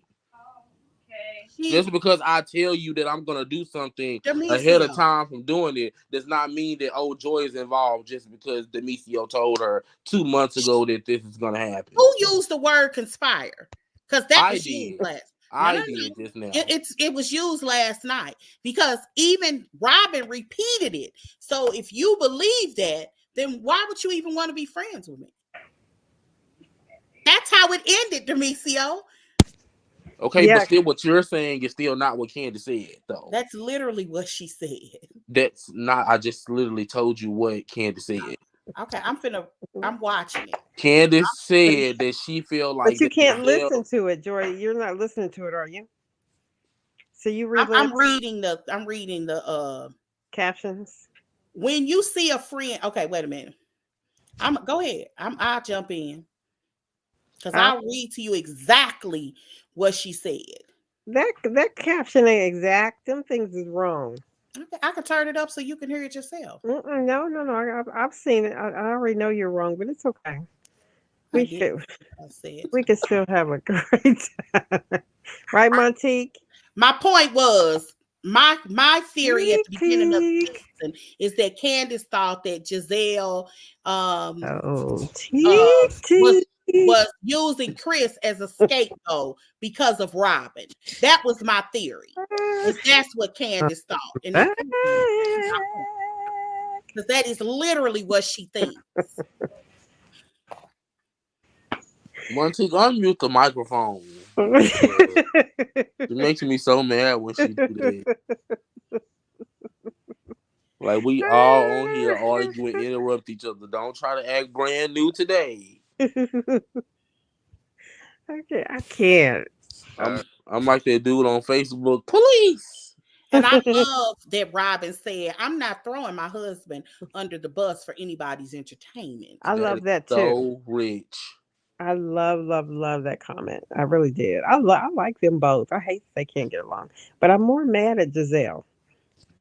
Just because I tell you that I'm gonna do something ahead of time from doing it does not mean that Joy is involved. Just because Demisio told her 2 months ago that this is gonna happen. Who used the word conspire? Because that was used last. I did just now. It was used last night because even Robin repeated it. So if you believe that, then why would you even want to be friends with me? That's how it ended, Demisio. Okay, yeah. But still what you're saying is still not what Candiace said, though. That's literally what she said. That's not, I just literally told you what Candiace said. Okay, I'm watching it. Candiace said that she feel like... But you can't listen to it, Joy. You're not listening to it, are you? So you read I'm reading the captions. When you see a friend, okay, wait a minute. Go ahead. I'll jump in. Because I'll read to you exactly what she said. That caption ain't exact. Them things is wrong. Okay, I can turn it up so you can hear it yourself. No. I've seen it. I already know you're wrong, but it's okay. We can still have a great time. Right, Montique? My point was, my theory at the beginning of the season is that Candiace thought that Gizelle was using Chris as a scapegoat because of Robin. That was my theory. That's what Candiace thought. Because that is literally what she thinks. Montique, unmute the microphone. It makes me so mad when she do that. Like, we all on here arguing, interrupt each other. Don't try to act brand new today. Okay, I can't. I'm like that dude on Facebook. Police. And I love that Robin said, "I'm not throwing my husband under the bus for anybody's entertainment." I love that too. So rich. I love that comment. I really did. I like them both. I hate they can't get along, but I'm more mad at Gizelle.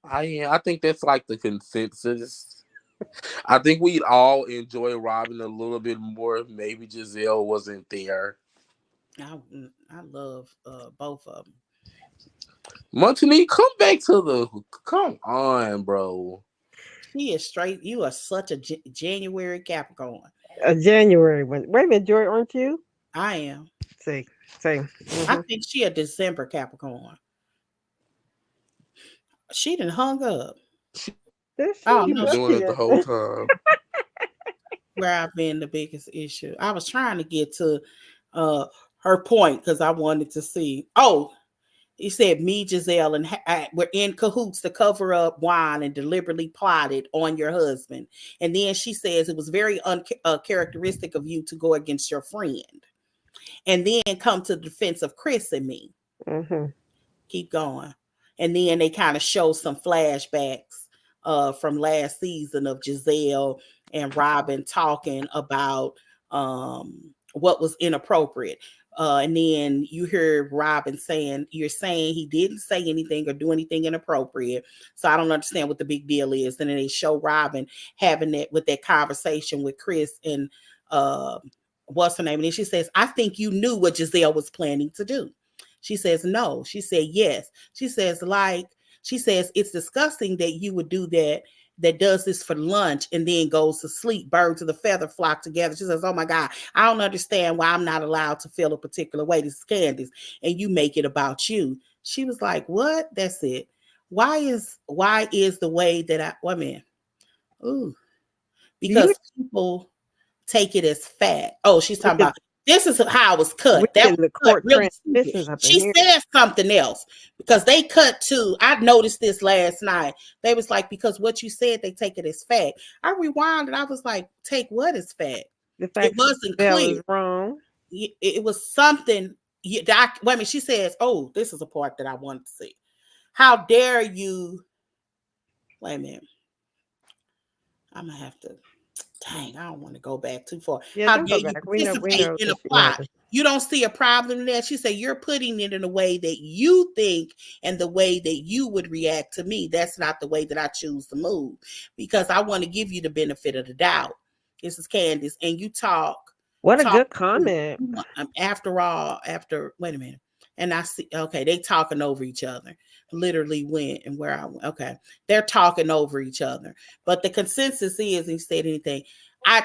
I think that's like the consensus. I think we'd all enjoy Robin a little bit more if maybe Gizelle wasn't there. I love both of them. Montanese, come on, bro. She is straight. You are such a January Capricorn. A January one. Wait a minute, Joy, aren't you? I am. See. I think she a December Capricorn. She done hung up. Doing it the whole time. Where I've been the biggest issue. I was trying to get to her point because I wanted to see. Oh, he said, me, Gizelle, and we're in cahoots to cover up wine and deliberately plotted on your husband. And then she says it was very uncharacteristic of you to go against your friend. And then come to the defense of Chris and me. Mm-hmm. Keep going. And then they kind of show some flashbacks from last season of Gizelle and Robin talking about what was inappropriate. And then you hear Robin saying, you're saying he didn't say anything or do anything inappropriate. So I don't understand what the big deal is. And then they show Robin having that conversation with Chris and what's her name? And then she says, I think you knew what Gizelle was planning to do. She says, no. She said, yes. She says, it's disgusting that you would do that does this for lunch and then goes to sleep. Birds of the feather flock together. She says, oh my God, I don't understand why I'm not allowed to feel a particular way. This is Candiace, and you make it about you. She was like, what? That's it. Why is the way that because people take it as fact. Oh, she's talking about this is how it was cut. That was cut really she said something else because they cut to, I noticed this last night. They was like, because what you said, they take it as fact. I rewound and I was like, take what as fact? The fact it wasn't clear. Was wrong. It was something. Wait a minute. She says, oh, this is a part that I wanted to see. How dare you? Wait a minute. I'm going to have to. Dang, I don't want to go back too far. Yeah, how dare you participate in a plot You don't see a problem in that. She said, you're putting it in a way that you think and the way that you would react to me. That's not the way that I choose to move, because I want to give you the benefit of the doubt. This is Candiace. And you talk. What a good comment. Wait a minute. And I see, okay, they talking over each other. Literally went and where I went. Okay. They're talking over each other. But the consensus is, he said anything. I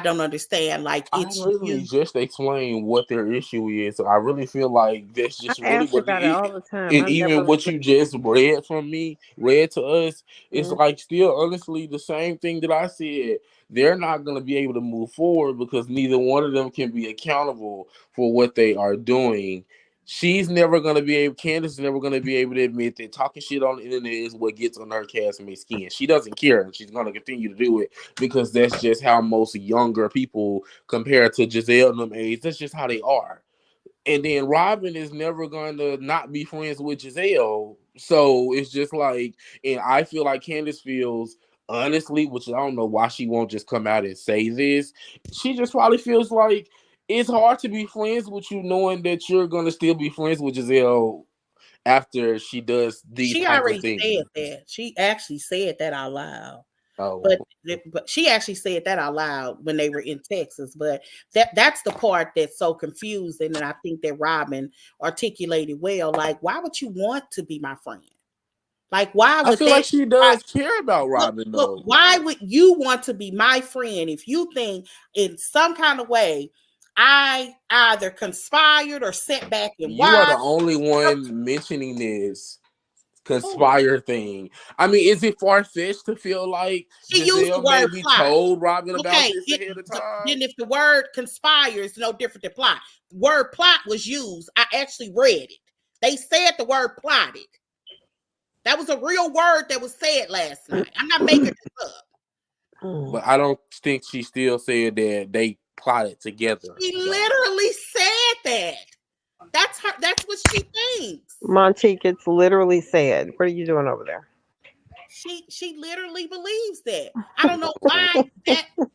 don't understand. Like, it's I literally just explained what their issue is. So I really feel like that's just I really ask what about it all the time. And even what you just read to us, it's like still honestly the same thing that I said. They're not going to be able to move forward because neither one of them can be accountable for what they are doing. She's never going to be able, Candiace is never going to be able to admit that talking shit on the internet is what gets on her castmate skin. She doesn't care, and she's going to continue to do it because that's just how most younger people compared to Gizelle and them age, that's just how they are. And then Rayvin is never going to not be friends with Gizelle. So it's just like, and I feel like Candiace feels, honestly, which I don't know why she won't just come out and say this, she just probably feels like it's hard to be friends with you knowing that you're going to still be friends with Gizelle after she does these type of things. Said that. She actually said that out loud. Oh. But she actually said that out loud when they were in Texas. But that's the part that's so confusing, and I think that Robin articulated well. Like, why would you want to be my friend? Like, why would I feel like she does care about Robin, though. Look, why would you want to be my friend if you think in some kind of way I either conspired or sat back and watched? You are the only one mentioning this conspire thing. I mean, is it far-fetched to feel like she used the word maybe plot. told Robin about this ahead of time? Then if the word conspire is no different than plot, the word plot was used. I actually read it. They said the word plotted. That was a real word that was said last night. I'm not making this up. But I don't think she still said that they plotted together. She literally said that. That's her. That's what she thinks. Montique, it's literally said. What are you doing over there? She literally believes that. I don't know why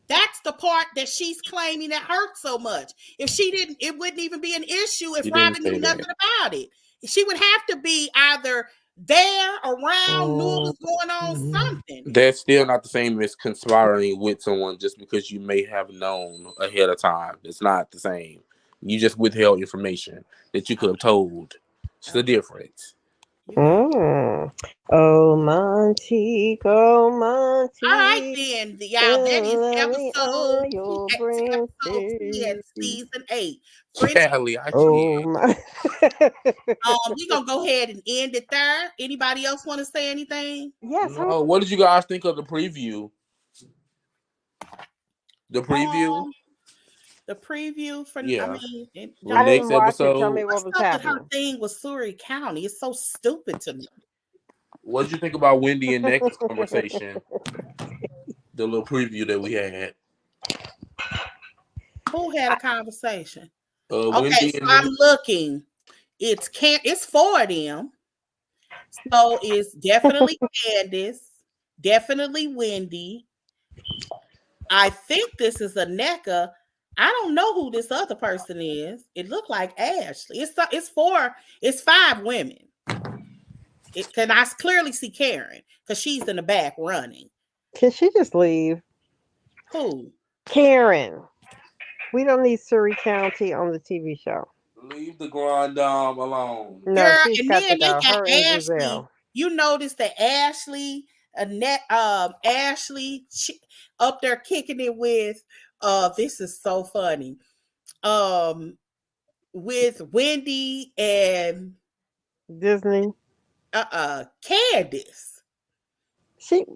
that's the part that she's claiming that hurts so much. If she didn't, it wouldn't even be an issue if Robin knew nothing about it. She would have to be either there, around, knew what was going on, something. That's still not the same as conspiring with someone just because you may have known ahead of time. It's not the same. You just withheld information that you could have told. It's the difference. Oh, Montique, oh, Montique. All right, then. Y'all, that is episode 10, season 8. Kelly, I we're going to go ahead and end it there. Anybody else want to say anything? Yes. What did you guys think of the preview? The preview? The preview for the next episode. Tell me what was happening. Her thing was Surrey County. It's so stupid to me. What did you think about Wendy and Nick's conversation? The little preview that we had. Who had a conversation? Okay, so I'm looking. It's 4 of them. So it's definitely Candiace, definitely Wendy. I think this is a NECA. I don't know who this other person is. It looked like Ashley. It's 5 women. Can I clearly see Karen because she's in the back running. Can she just leave? Who? Karen. We don't need Surrey County on the TV show. Leave the Grand Dame alone. No, girl, she's and got then to go. they got Her Ashley. You notice that Ashley, Ashley up there kicking it with. This is so funny. With Wendy and Disney. Candiace.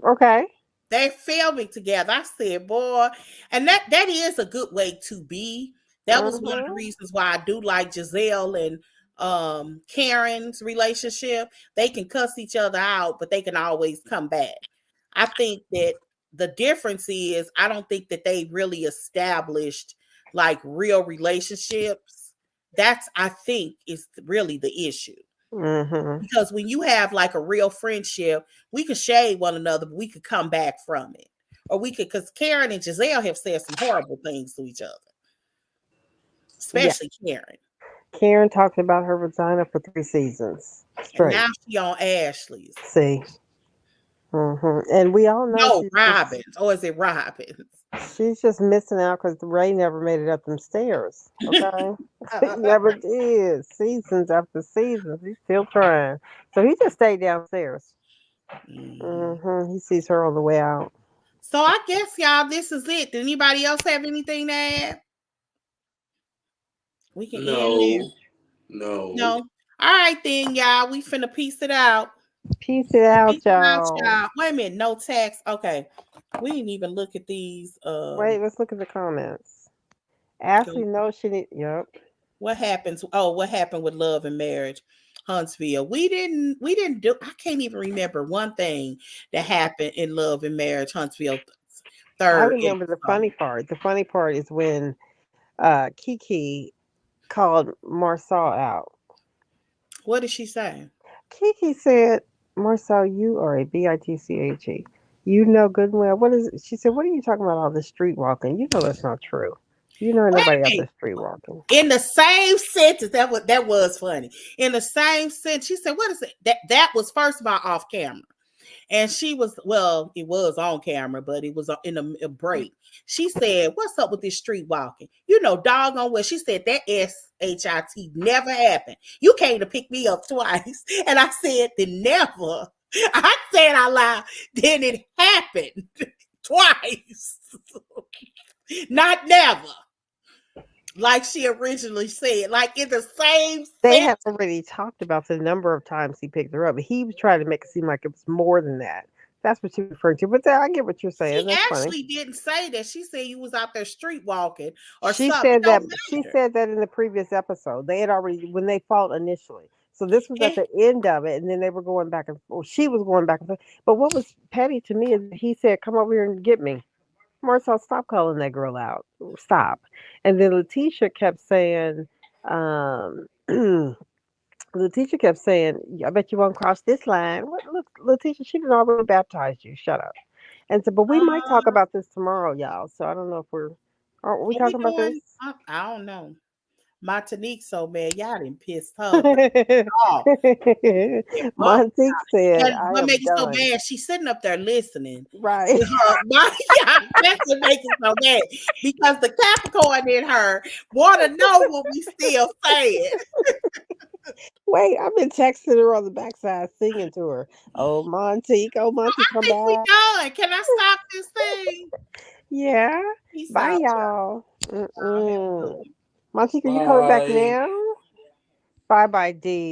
Okay. They're filming together. I said, boy, and that is a good way to be. That was one of the reasons why I do like Gizelle and Karen's relationship. They can cuss each other out, but they can always come back. I think that the difference is I don't think that they really established like real relationships. That's, I think, is really the issue. Mm-hmm. Because when you have like a real friendship, we could shade one another, but we could come back from it. Or we could, because Karen and Gizelle have said some horrible things to each other. especially Karen. Karen talked about her vagina for 3 seasons straight. And now she on Ashley's. See. And we all know Robin's. Or is it Robin's? She's just missing out because Ray never made it up them stairs. Okay, he never did. Seasons after seasons, he's still trying. So he just stayed downstairs. He sees her on the way out. So I guess y'all, this is it. Did anybody else have anything to add? We can end there. No. All right then, y'all. We finna piece it out. Peace it out, y'all. Wait a minute, no text. Okay. We didn't even look at these. Wait, let's look at the comments. Ashley knows she need. Yep. What happens? Oh, what happened with Love and Marriage, Huntsville? We didn't do. I can't even remember one thing that happened in Love and Marriage, Huntsville. I remember the funny part. The funny part is when Kiki called Marcel out. What did she say? Kiki said, Marcel, you are a bitche. You know good and well. What is it? She said, what are you talking about all this street walking? You know that's not true. You know nobody out there street walking. In the same sentence, that was funny. In the same sentence, she said, what is it? That was first of all off camera. And she was, well, it was on camera, but it was in a break. She said, what's up with this street walking? You know, doggone well. She said that SHIT never happened. You came to pick me up twice. And I said, then never. I said out loud, then it happened twice. Not never. Like she originally said, like in the same They have already talked about the number of times he picked her up, but he was trying to make it seem like it was more than that. That's what you're referring to. But I get what you're saying. She actually didn't say that. She said you was out there street walking or she something. She said that in the previous episode. They had already, when they fought initially. So this was at the end of it, and then they were going back and forth. She was going back and forth. But what was petty to me is he said, come over here and get me. Marcel, stop calling that girl out. Stop. And then Letitia kept saying, Letitia kept saying, I bet you won't cross this line. What, look, Letitia, she didn't already baptize you. Shut up. And so, but we might talk about this tomorrow, y'all. So I don't know if aren't we talking about this? I don't know. Montanique so mad, y'all didn't piss her off. Montanique said, what makes it so bad? She's sitting up there listening. Right. That's what makes it so bad. Because the Capricorn in her want to know what we still saying. Wait, I've been texting her on the backside, singing to her. Oh, Montique, come back. We going. Can I stop this thing? Yeah. Bye, y'all. Montique, are you coming back now? Bye, D.